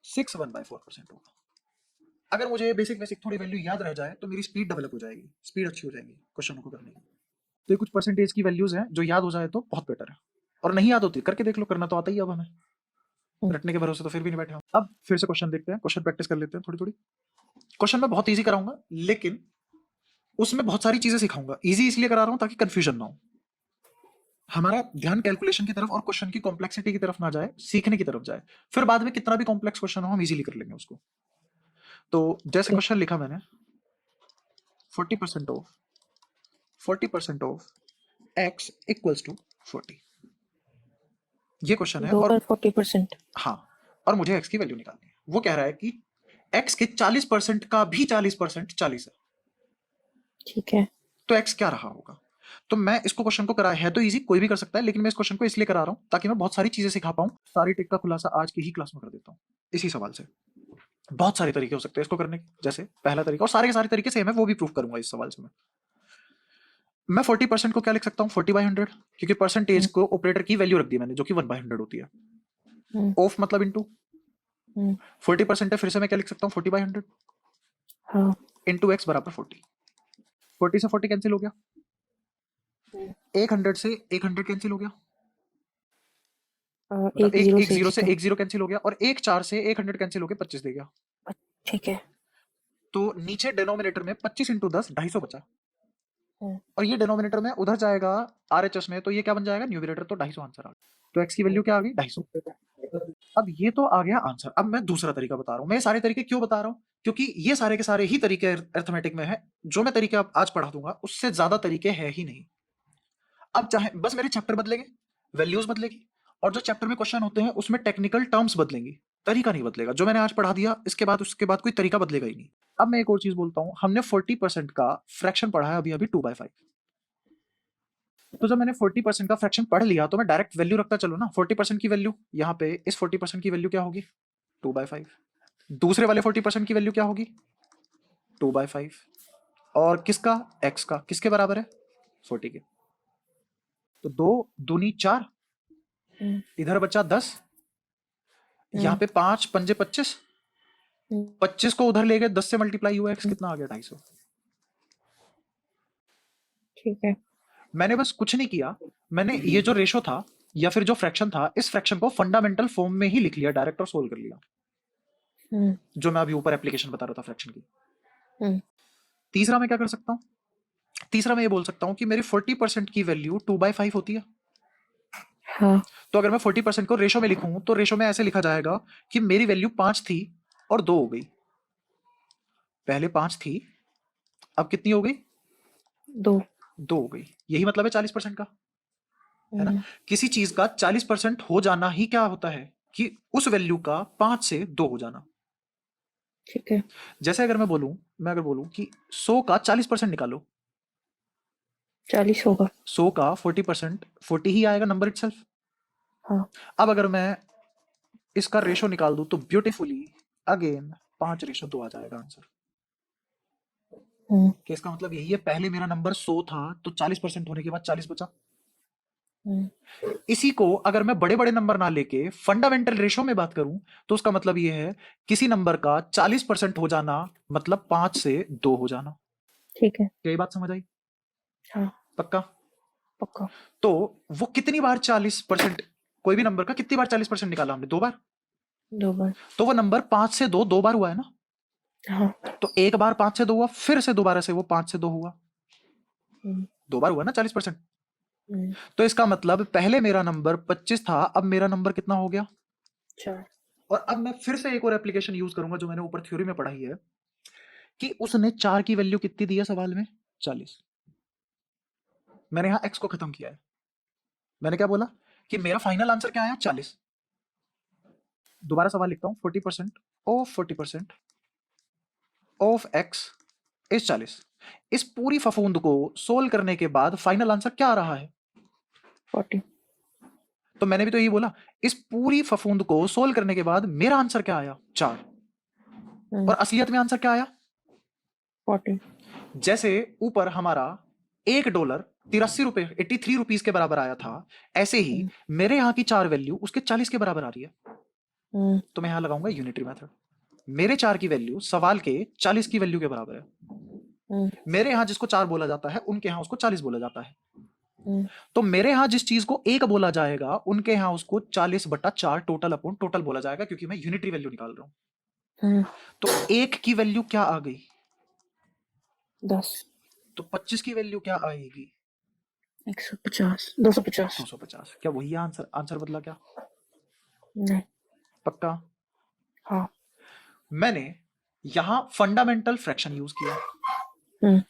6 1/4% होगा। अगर मुझे ये बेसिक बेसिक थोड़ी वैल्यू याद रह जाए तो मेरी स्पीड डेवलप हो जाएगी, स्पीड अच्छी हो जाएगी क्वेश्चनों को करने की। तो ये कुछ परसेंटेज की वैल्यूज हैं जो याद हो जाए तो बहुत बेटर है, और नहीं याद होती करके देख लो, करना तो आता ही है अब हमें, रटने के भरोसे तो फिर भी नहीं बैठे हम। अब फिर से क्वेश्चन देखते हैं, क्वेश्चन प्रैक्टिस कर लेते हैं थोड़ी थोड़ी। क्वेश्चन मैं बहुत ईजी कराऊंगा, लेकिन उसमें बहुत सारी चीजें सिखाऊंगा। ईजी इसलिए करा रहा हूं ताकि कंफ्यूजन ना हो, हमारा ध्यान कैलकुलेशन की तरफ और क्वेश्चन की कॉम्प्लेक्सिटी की तरफ ना जाए, सीखने की तरफ जाए। फिर बाद में कितना भी कॉम्प्लेक्स क्वेश्चन हो हम इजीली कर लेंगे उसको। तो जैसे क्वेश्चन लिखा मैंने 40% ऑफ x इक्वल्स टू 40, ये क्वेश्चन है। और 40%। हाँ, और मुझे x की वैल्यू निकालनी है। वो कह रहा है कि x के 40% का भी 40% 40 है, ठीक है। तो x क्या रहा होगा? तो मैं इसको क्वेश्चन को करा है तो इजी कोई भी कर सकता है, लेकिन मैं इस क्वेश्चन को इसलिए करा रहा हूं ताकि मैं बहुत सारी चीजें सिखा पाऊं। सारी टिक का खुलासा आज की ही क्लास में कर देता हूं इसी सवाल से। बहुत सारे तरीके हो सकते हैं इसको करने के, जैसे पहला तरीका, और सारे के सारे तरीके सेम है, वो भी प्रूफ करूंगा इस सवाल से। मैं 40% को क्या लिख सकता हूँ? 40/100, क्योंकि परसेंटेज को ऑपरेटर की वैल्यू रख दी मैंने जो कि 1/100 होती है। ऑफ मतलब इनटू 40% है, फिर से मैं क्या लिख सकता हूँ? 40/100 हाँ। इंटू एक्स बराबर 40। 40 से 40 कैंसिल हो गया, 100 से 100 कैंसिल हो गया, मतलब एक जीरो एक से जीरो से जीरो। एक जीरो कैंसिल हो गया, और एक 4 से 100 कैंसिल हो गया, 25 दे गया। ठीक है। तो नीचे डिनोमिनेटर में 25 इंटू 10 250 बचा, हम्म, और ये डिनोमिनेटर में उधर जाएगा आरएचएस में, तो ये क्या बन जाएगा, न्यूमरेटर, तो 250 आंसर आ गया। तो एक्स की वैल्यू क्या आ गई, 250। अब ये तो आ गया आंसर। अब मैं दूसरा तरीका बता रहा हूं। मैं ये सारे तरीके क्यों बता रहा हूं, क्योंकि ये सारे के सारे ही तरीके अर्थमेटिक में है। जो मैं तरीके आज पढ़ा दूंगा उससे ज्यादा तरीके है ही नहीं। अब चाहे बस मेरे चैप्टर बदलेंगे, वैल्यूज बदलेगी, और जो चैप्टर में क्वेश्चन होते हैं उसमें टेक्निकल टर्म्स बदलेंगी, तरीका नहीं बदलेगा। जो मैंने आज पढ़ा दिया इसके बाद उसके बाद कोई तरीका बदलेगा ही नहीं। अब मैं एक और चीज बोलता हूं, हमने 40% का फ्रैक्शन पढ़ा है अभी अभी 2/5। तो जब मैंने 40% का फ्रैक्शन पढ़ लिया तो मैं डायरेक्ट वैल्यू रखता चलो ना। 40% की वैल्यू यहाँ पे, इस 40% की वैल्यू क्या होगी, 2/5। दूसरे वाले 40% की वैल्यू क्या होगी, 2/5। और किसका, एक्स का, किसके बराबर है, 40 के। तो 2 दूनी 4, हम्म, इधर बचा 10, यहाँ पे 5 पंजे 25, हम्म, 25 को उधर ले गए, 10 से मल्टीप्लाई हुआ, एक्स कितना आ गया, 250। ठीक है। मैंने बस कुछ नहीं किया, मैंने ये जो रेशो था या फिर जो फ्रैक्शन था, इस फ्रैक्शन को फंडामेंटल फॉर्म में ही लिख लिया डायरेक्ट और सोल्व कर लिया, हम्म, जो मैं अभी ऊपर एप्लीकेशन बता रहा था फ्रैक्शन की। हम्म, तीसरा मैं क्या कर सकता हूँ, तीसरा मैं ये बोल सकता हूँ कि मेरी 40% की वैल्यू 2/5 होती है। हाँ, तो अगर मैं 40% को रेशो में लिखूं तो रेशो में ऐसे लिखा जाएगा कि मेरी वैल्यू 5 थी और 2 हो गई। पहले 5 थी, अब कितनी हो गई, 2। 2 हो गई। यही मतलब है 40% का, है ना। हम्म, किसी चीज का 40% हो जाना ही क्या होता है, कि उस वैल्यू का 5 से 2 हो जाना। ठीक है। जैसे अगर मैं अगर बोलूं कि 100 का 40% निकालो, 40 होगा। 100 का 40%, 40 ही आएगा नंबर इटसेल्फ। हाँ। अब अगर मैं इसका रेशो निकाल दूं तो ब्यूटीफुली अगेन 5:2 आ जाएगा आंसर। हम्म, कि इसका मतलब यही है, पहले मेरा नंबर 100 था तो 40% होने के बाद 40 बचा। हम्म, इसी को अगर मैं बड़े बड़े नंबर ना लेके फंडामेंटल रेशो में बात करूं तो उसका मतलब यह है, किसी नंबर का 40% हो जाना मतलब 5 से 2 हो जाना। ठीक है। क्या ये बात समझ आई, हाँ, पक्का। पक्का। तो वो कितनी बार 40%, कोई भी नंबर का कितनी बार 40% निकाला हमने, 2 बार। 2 बार। तो वो नंबर 5 से 2 2 बार हुआ है ना। हाँ। तो एक बार 5 से 2 हुआ, फिर से दोबारा से वो 5 से 2 हुआ, हम्म, 2 बार हुआ ना 40%। हम्म, तो इसका मतलब पहले मेरा नंबर 25 था, अब मेरा नंबर कितना हो गया। 4। और अब मैं फिर से एक और एप्लीकेशन यूज करूंगा जो मैंने ऊपर थ्योरी में पढ़ाई है, कि उसने 4 की वैल्यू कितनी दी है सवाल में, 40। मैंने यहां एक्स को खत्म किया है। मैंने क्या बोला कि मेरा फाइनल आंसर क्या आया, 40। दोबारा सवाल लिखता हूं, 40% ऑफ एक्स इज 40। इस पूरी फफूंद को सोल्व करने के बाद फाइनल आंसर क्या आ रहा है, 40। तो मैंने भी तो यही बोला, इस पूरी फफूंद को सोल्व करने के बाद मेरा आंसर क्या आया, 4। और असलियत में आंसर क्या आया, 40। जैसे ऊपर हमारा $1 83 रुपए 83 रुपीज के बराबर आया था, ऐसे ही हम्म, मेरे यहाँ की 4 वैल्यू उसके 40 के बराबर आ रही है। हम्म, तो मैं यहां लगाऊंगा यूनिटरी मेथड। मेरे 4 की वैल्यू सवाल के 40 की वैल्यू के बराबर है। हम्म, मेरे यहां जिसको 4 बोला जाता है उनके यहां उसको 40 बोला जाता है। हम्म, तो तो मेरे यहां जिस चीज को 1 बोला जाएगा उनके यहां उसको 40/4 टोटल अपॉन टोटल बोला जाएगा, क्योंकि मैं यूनिटरी वैल्यू निकाल रहा हूं। तो 1 की वैल्यू क्या आ गई, 10। तो 25 की वैल्यू क्या आएगी, 150। 250। 250। क्या वही आंसर, आंसर बदला क्या, नहीं। पक्का। हाँ। मैंने यहां फंडामेंटल फ्रैक्शन यूज किया, हम्म,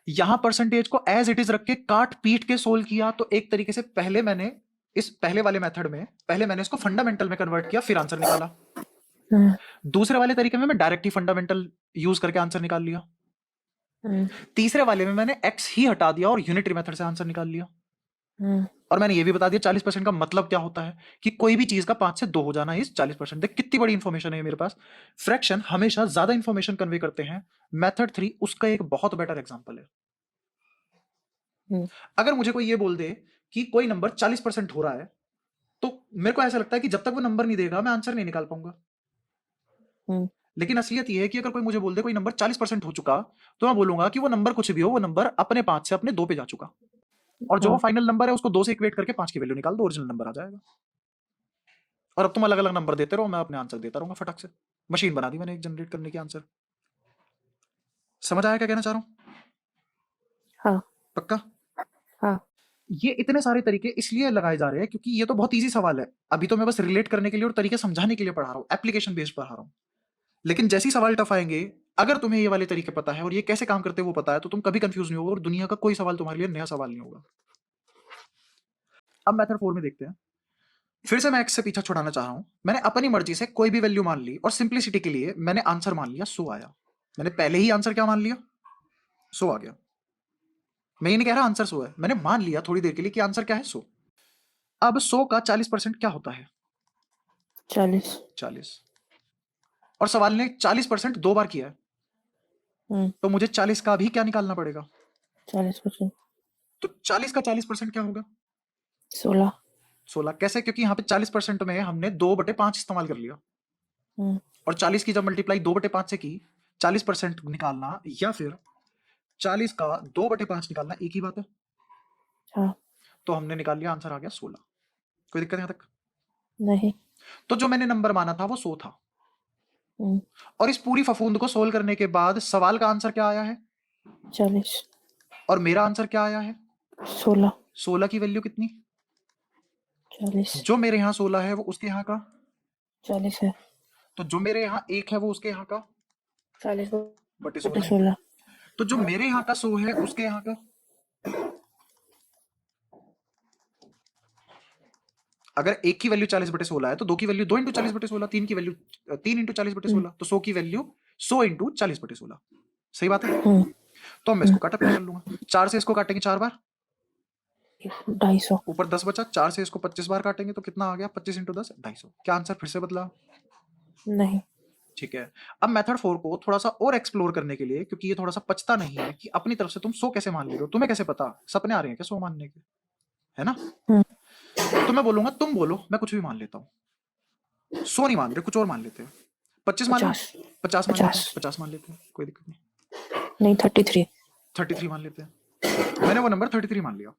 यहां परसेंटेज को एज इट इज रख के काट पीट के सोल्व किया। तो एक तरीके से पहले मैंने इस पहले वाले मेथड में पहले मैंने इसको फंडामेंटल में कन्वर्ट किया, फिर आंसर निकाला। हम्म, दूसरे वाले तरीके में मैं डायरेक्ट ही फंडामेंटल यूज करके आंसर निकाल लिया। हम्म, तीसरे वाले में मैंने एक्स ही हटा दिया और यूनिटरी मेथड से आंसर निकाल लिया। हम्म, और मैंने ये भी बता दिया 40% का मतलब क्या होता है, कि कोई भी चीज का 5 से 2 हो जाना इस 40%। देख कितनी बड़ी इंफॉर्मेशन है मेरे पास। फ्रैक्शन हमेशा ज्यादा इंफॉर्मेशन कन्वे करते हैं। मेथड 3 उसका एक बहुत बेटर एग्जांपल है। हम्म, अगर मुझे कोई ये बोल दे कि कोई नंबर 40% हो रहा है, तो मेरे को ऐसा लगता है कि जब तक वो नंबर नहीं देगा मैं आंसर नहीं निकाल पाऊंगा। हम्म, लेकिन असलियत ये है कि अगर कोई मुझे बोल दे कोई नंबर 40% हो चुका, तो मैं बोलूंगा कि वो नंबर कुछ भी हो, वो नंबर अपने 5 से अपने 2 पे जा चुका। और जो वो हाँ। फाइनल नंबर है उसको 2 से इक्वेट करके 5 की वैल्यू निकाल दो, ओरिजिनल नंबर आ जाएगा। और अब तुम अलग अलग नंबर देते रहो, मैं अपने आंसर देता रहूंगा फटक से। मशीन बना दी मैंने एक जनरेट करने की आंसर। समझ आया क्या कहना चाह रहा हूँ? हाँ पक्का? हाँ ये इतने सारे तरीके इसलिए लगाए जा रहे हैं क्योंकि ये तो बहुत इजी सवाल है। अभी तो मैं बस रिलेट करने के लिए और तरीके समझाने के लिए पढ़ा रहा हूँ, एप्लीकेशन बेस्ड पढ़ा रहा हूँ। लेकिन जैसे ही सवाल टफ आएंगे, अगर तुम्हें ये वाले तरीके पता है और ये कैसे काम करते हैं वो पता है, तो तुम कभी कंफ्यूज नहीं होगे और दुनिया का कोई सवाल तुम्हारे लिए नया सवाल नहीं होगा। अब मेथड 4 में देखते हैं। फिर से मैं एक्स से पीछा छुड़ाना चाह रहा हूं। मैंने अपनी मर्जी से कोई भी वैल्यू मान ली और सिंप्लिसिटी के लिए मैंने आंसर मान लिया 100 आया। मैंने पहले ही आंसर क्या मान लिया? 100 आ गया। मैं ये नहीं कह रहा आंसर 100 है, मैंने मान लिया थोड़ी देर के लिए कि आंसर क्या है 100। अब 100 का 40% क्या होता है? 40। 40। और सवाल ने 40% 2 बार किया है, तो मुझे 40 का भी क्या निकालना पड़ेगा? 40%। तो 40 का 40% क्या होगा? 16। 16। कैसे? क्योंकि यहाँ पे 40% में हमने 2/5 इस्तेमाल कर लिया, और 40 की जब मल्टीप्लाई 2/5 से की, 40% निकालना या फिर 40 का 2/5 निकालना एक ही बात है। हाँ तो हमने निकाल लिया, आंसर आ गया 16। कोई दिक्कत यहाँ तक? नहीं। तो जो मैंने नंबर माना था वो 100 था, और इस पूरी फफूंद को सोल्व करने के बाद सवाल का आंसर क्या आया है? 40। और मेरा आंसर क्या आया है? 16। 16 की वैल्यू कितनी? 40। जो मेरे यहाँ 16 है वो उसके यहाँ का, 40 है। तो जो मेरे यहाँ 1 है वो उसके यहाँ का 40 बटे बटे 16। 16। तो जो मेरे यहाँ का 100 है उसके यहाँ का, अगर एक की वैल्यू 40/16 है तो दो की वैल्यू 2 × 40/16, तीन की वैल्यू 3 × 40/16, तो 100 की वैल्यू 100 × 40/16। सही बात है? तो मैं इसको काटा पीटा कर लूंगा। 4 से इसको काटेंगे 4 बार, 250। ऊपर 10 बचा। 4 से इसको 25 बार काटेंगे तो कितना आ गया? 25 × 10 250। क्या आंसर फिर से बदला? नहीं। ठीक है। अब मेथड 4 को थोड़ा सा और एक्सप्लोर करने के लिए, क्योंकि ये थोड़ा सा पचता नहीं है कि अपनी तरफ से तुम 100 कैसे मान ले रहे हो, तुम्हें कैसे पता? सपने आ रहे हैं क्या 100 मानने के? है ना? तो मैं बोलूंगा तुम बोलो, मैं कुछ भी मान लेता हूँ। 100 नहीं मान रहे, कुछ और मान लेते हैं। 25 मान लो, 50। 50 मान लेते हैं, 50 50 मान लेते हैं, कोई दिक्कत नहीं। नहीं 33। 33 मान लेते हैं। मैंने वो नंबर 33 मान लिया।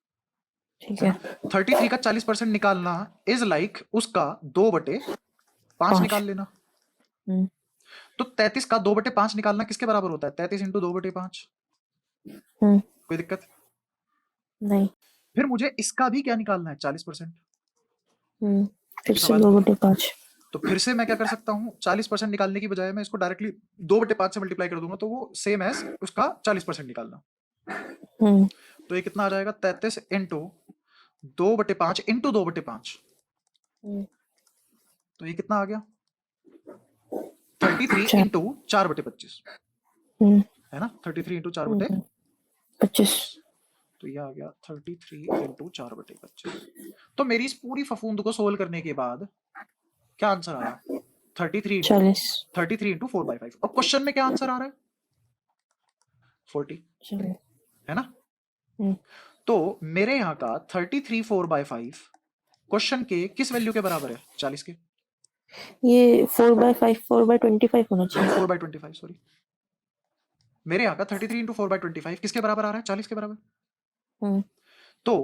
ठीक है है। ना? 33 का 40% निकालना इज लाइक उसका 2/5 5। निकाल लेना। तो 33 का 2/5 निकालना किसके बराबर होता है? 33 × 2/5। कोई दिक्कत? नहीं। फिर मुझे इसका भी क्या निकालना है? 40%। फिर से सवाल 2/5। तो फिर से मैं क्या कर सकता हूँ? 40% निकालने की बजाय मैं इसको डायरेक्टली 2/5 से मल्टीप्लाई कर दूंगा, तो वो सेम एज उसका 40% निकालना। तो ये कितना आ जाएगा? 33 × 2/5 × 2/5। तो ये कितना आ गया? 33 × 4/25। है ना? 33 × 4/25। 25। तो ये आ गया 33 × 4/25। तो मेरी इस पूरी फफूंद को सोल्व करने के बाद क्या आंसर आया? 33 × 40। 4/5। और क्वेश्चन में क्या आंसर आ रहा है? 40। है ना? तो मेरे यहाँ का 33 4/5 क्वेश्चन के किस वैल्यू के बराबर है? 40 के। ये 4/5 4/25 होना चाहिए। 4/25, सॉरी। मेरे यहाँ का 33 × 4/25 किसके बराबर आ रहा है? 40 के बराबर। तो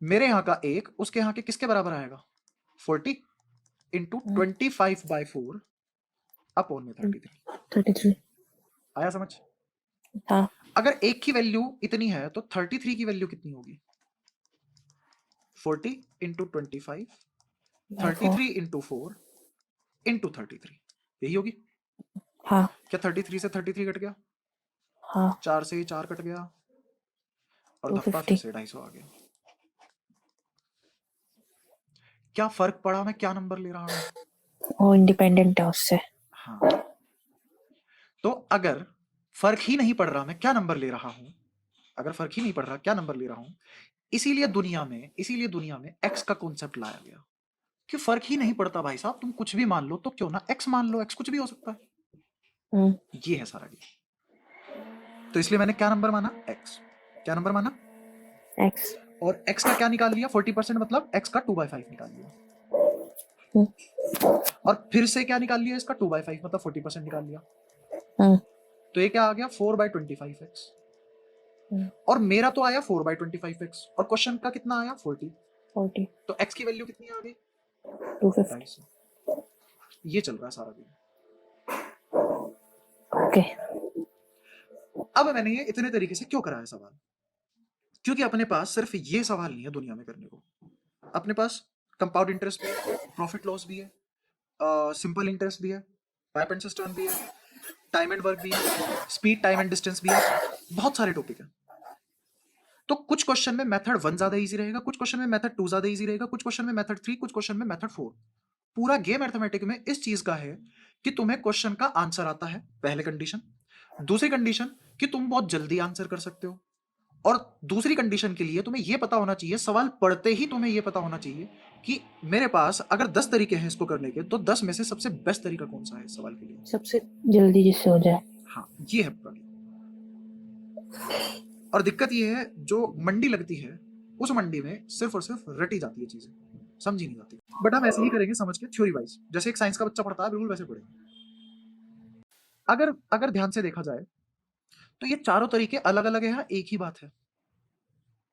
मेरे यहाँ का एक उसके यहाँ के किसके बराबर आएगा? 40 × 25/4 अपॉन में 33। आया समझ? हाँ। अगर एक की वैल्यू इतनी है तो 33 की वैल्यू कितनी होगी? 40 × 25, 33 × 4 × 33, यही होगी। हाँ। क्या 33 से 33 कट गया? हाँ। 4 से 4 कट गया, और धप्पा फिर 250। से 250 आ गया। क्या फर्क पड़ा मैं क्या नंबर ले रहा हूं? वो इंडिपेंडेंट है उससे। हाँ। तो अगर फर्क ही नहीं पड़ रहा मैं क्या नंबर ले रहा हूं, अगर फर्क ही नहीं पड़ रहा क्या नंबर ले रहा हूं, इसीलिए दुनिया में एक्स का कॉन्सेप्ट लाया गया कि फर्क ही नहीं पड़ता भाई साहब, तुम कुछ भी मान लो तो क्यों ना एक्स मान लो, एक्स कुछ भी हो सकता है। ये है सारा गेम। तो इसलिए मैंने क्या नंबर माना? एक्स। क्या नंबर माना? एक्स। और एक्स का क्या निकाल लिया? 40%, मतलब एक्स का 2/5 निकाल लिया। और फिर से क्या निकाल लिया? इसका 2/5 मतलब 40% निकाल लिया। तो ये क्या आ गया? 4/25x। और मेरा तो आया 4/25x, और क्वेश्चन का कितना आया? 40। तो x की वैल्यू कितनी आ गई? 250। ये चल रहा है सारा दिन। ओके। अब मैंने ये इतने तरीके से क्यों कराया सवाल? क्योंकि अपने पास सिर्फ ये सवाल नहीं है दुनिया में करने को। अपने पास कंपाउंड इंटरेस्ट भी है, प्रॉफिट लॉस भी है, सिंपल इंटरेस्ट भी है, पाइप एंड सिस्टम भी है, टाइम एंड वर्क भी है, स्पीड टाइम एंड डिस्टेंस भी है, बहुत सारे टॉपिक है। तो कुछ क्वेश्चन में मेथड 1 ज्यादा इजी रहेगा, कुछ क्वेश्चन में मेथड 2 ज्यादा इजी रहेगा, कुछ क्वेश्चन में मेथड 3, कुछ क्वेश्चन में मेथड 4। पूरा गेम अरिथमेटिक में इस चीज का है कि तुम्हें क्वेश्चन का आंसर आता है, पहले कंडीशन। दूसरी कंडीशन कि तुम बहुत जल्दी आंसर कर सकते हो, और दूसरी कंडीशन के लिए तुम्हें यह पता होना चाहिए, सवाल पढ़ते ही तुम्हें यह पता होना चाहिए कि मेरे पास अगर 10 तरीके हैं इसको करने के, तो 10 में से सबसे बेस्ट तरीका कौन सा है इस सवाल के लिए। सबसे जल्दी जिससे हो जाए। हाँ, ये है प्रॉब्लम। और दिक्कत ये है, जो मंडी लगती है उस मंडी में सिर्फ और सिर्फ रटी जाती है चीजें, समझी नहीं जाती। बट हम ऐसे ही करेंगे समझ के, थ्योरी वाइज, जैसे एक साइंस का बच्चा पढ़ता है बिल्कुल वैसे पढ़ेंगे। अगर अगर ध्यान से देखा जाए तो ये चारों तरीके अलग अलग है, एक ही बात है।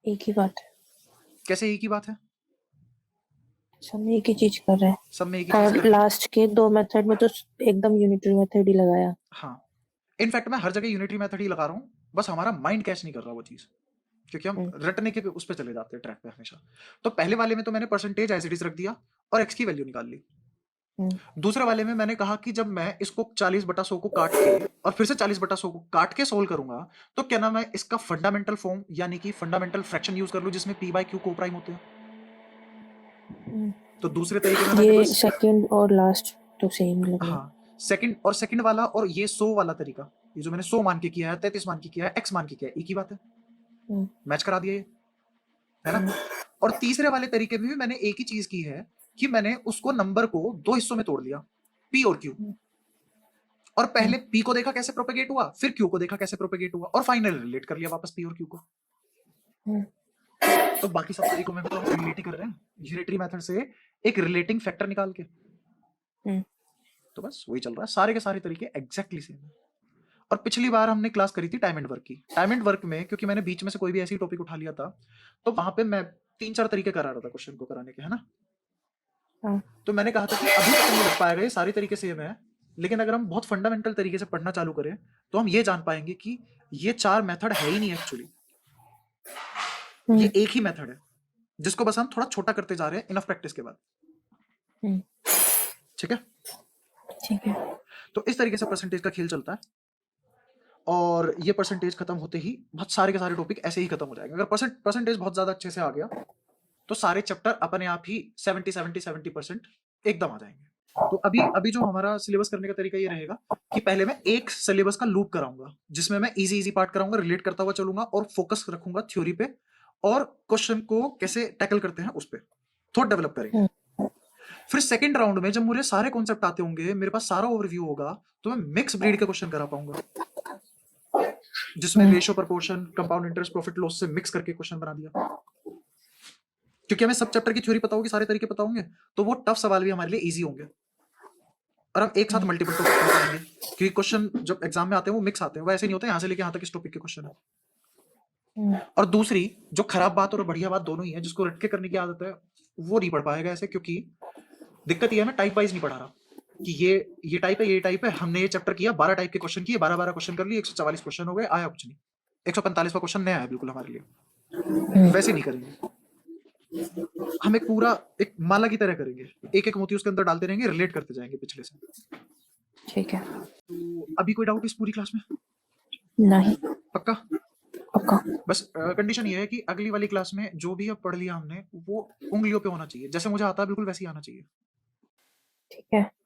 एक ही बात है, कैसे एक ही बात है? सब में एक ही चीज कर रहे हैं। सब में एक ही चीज और कर रहे हैं। लास्ट के 2 मेथड में तो एकदम यूनिटरी मेथड ही लगाया। हाँ, इनफैक्ट मैं हर जगह यूनिटरी मेथड ही लगा रहा हूँ, बस हमारा माइंड कैच नहीं कर रहा वो चीज, क्योंकि हम रटने के उस पे चले जाते हैं, ट्रैक पे हमेशा। तो पहले वाले में तो मैंने परसेंटेज एज इट इज रख दिया और एक्स की वैल्यू निकाल ली। दूसरे वाले में मैंने कहा कि जब मैं इसको 40/100 को काट के और फिर से 40/100 को काट के सोल्व करूंगा, तो क्या ना मैं इसका फंडामेंटल फॉर्म यानी कि फंडामेंटल फ्रैक्शन यूज कर लूं, जिसमें p बाय क्यू को प्राइम होते हैं। तो दूसरे तरीके में मैंने ये बस सेकंड और लास्ट तो सेम लग रहा है। हाँ, सेकंड वाला और ये 100 वाला तरीका, ये जो मैंने 100 मान के किया है, 33 मान के किया है, x मान के किया है, एक ही बात है, मैच करा दिया ये, है ना। और तीसरे वाले तरीके में भी मैंने एक ही चीज की है कि मैंने उसको नंबर को 2 हिस्सों में तोड़ लिया, p और q, और पहले p को देखा कैसे प्रोपेगेट हुआ, फिर q को देखा कैसे प्रोपेगेट हुआ, और फाइनल रिलेट कर लिया वापस p और q को। तो बाकी सब तरीकों में भी तो हम रिलेट ही कर रहे हैं, यूनिटरी मेथड से एक रिलेटिंग फैक्टर निकाल के। तो बस वही चल रहा है, सारे के सारे तरीके एग्जैक्टली सेम है। और पिछली बार हमने क्लास करी थी टाइम एंड वर्क की। टाइम एंड वर्क में क्योंकि मैंने बीच में से कोई भी ऐसी टॉपिक उठा लिया था, तो वहां पे मैं 3-4 तरीके करा रहा था क्वेश्चन को कराने के, है ना। तो मैंने कहा था कि अभी तक नहीं लग पाएगा, ये सारे तरीके सेम है, लेकिन अगर हम बहुत फंडामेंटल तरीके से पढ़ना चालू करें तो हम ये जान पाएंगे कि ये 4 मेथड है ही नहीं एक्चुअली, ये एक ही मेथड है, जिसको बस हम थोड़ा छोटा करते जा रहे हैं इनफ प्रैक्टिस के बाद। ठीक है, ठीक है। तो इस तरीके से परसेंटेज का खेल चलता है, और ये परसेंटेज खत्म होते ही बहुत सारे के सारे टॉपिक ऐसे ही खत्म हो जाएंगे। अगर परसेंटेज बहुत ज्यादा अच्छे से आ गया तो सारे चैप्टर अपने आप ही 70% एकदम आ जाएंगे। तो अभी जो हमारा सिलेबस करने का तरीका ये रहेगा कि पहले मैं एक सिलेबस का लूप कराऊंगा, जिसमें मैं इजी पार्ट कराऊंगा, रिलेट करता हुआ चलूंगा, और फोकस रखूंगा थ्योरी पे, और क्वेश्चन को कैसे टैकल करते हैं उस पर थॉट डेवलप करेंगे। फिर सेकंड राउंड में जब मुझे सारे कॉन्सेप्ट आते होंगे, मेरे पास सारा ओवरव्यू होगा, तो मैं मिक्स ब्रीड के क्वेश्चन करा पाऊंगा, जिसमें ratio, proportion, compound interest, profit loss से मिक्स करके क्वेश्चन बना दिया। क्योंकि हमें सब चैप्टर की थ्योरी पता होगी, सारे तरीके पता होंगे, तो वो टफ सवाल भी हमारे लिए इजी होंगे, और हम एक साथ मल्टीपल टॉपिक कर पाएंगे। क्योंकि क्वेश्चन जब एग्जाम में आते हैं वो मिक्स आते हैं, वो ऐसे नहीं होते यहाँ से लेके यहाँ तक इस टॉपिक के क्वेश्चन है। और दूसरी जो खराब बात और बढ़िया बात दोनों ही है, जिसको रट के करने की आदत है वो नहीं पढ़ पाएगा ऐसे, क्योंकि दिक्कत ये है मैं टाइप वाइज नहीं पढ़ा रहा कि ये टाइप है, ये टाइप है, हमने ये चैप्टर किया, 12 टाइप के क्वेश्चन किए, 12 क्वेश्चन कर लिए, 144 क्वेश्चन हो गए, आया कुछ नहीं, 145वां क्वेश्चन नया है बिल्कुल हमारे लिए। वैसे नहीं करेंगे हम, एक पूरा एक माला की तरह करेंगे, एक एक मोती उसके अंदर डालते रहेंगे, रिलेट करते जाएंगे पिछले से। ठीक है। तो अभी कोई डाउट इस पूरी क्लास में? नहीं। पक्का? पक्का। बस कंडीशन ये है कि अगली वाली क्लास में जो भी अब पढ़ लिया हमने वो उंगलियों पे होना चाहिए, जैसे मुझे आता है बिल्कुल वैसे ही आना चाहिए। ठीक है।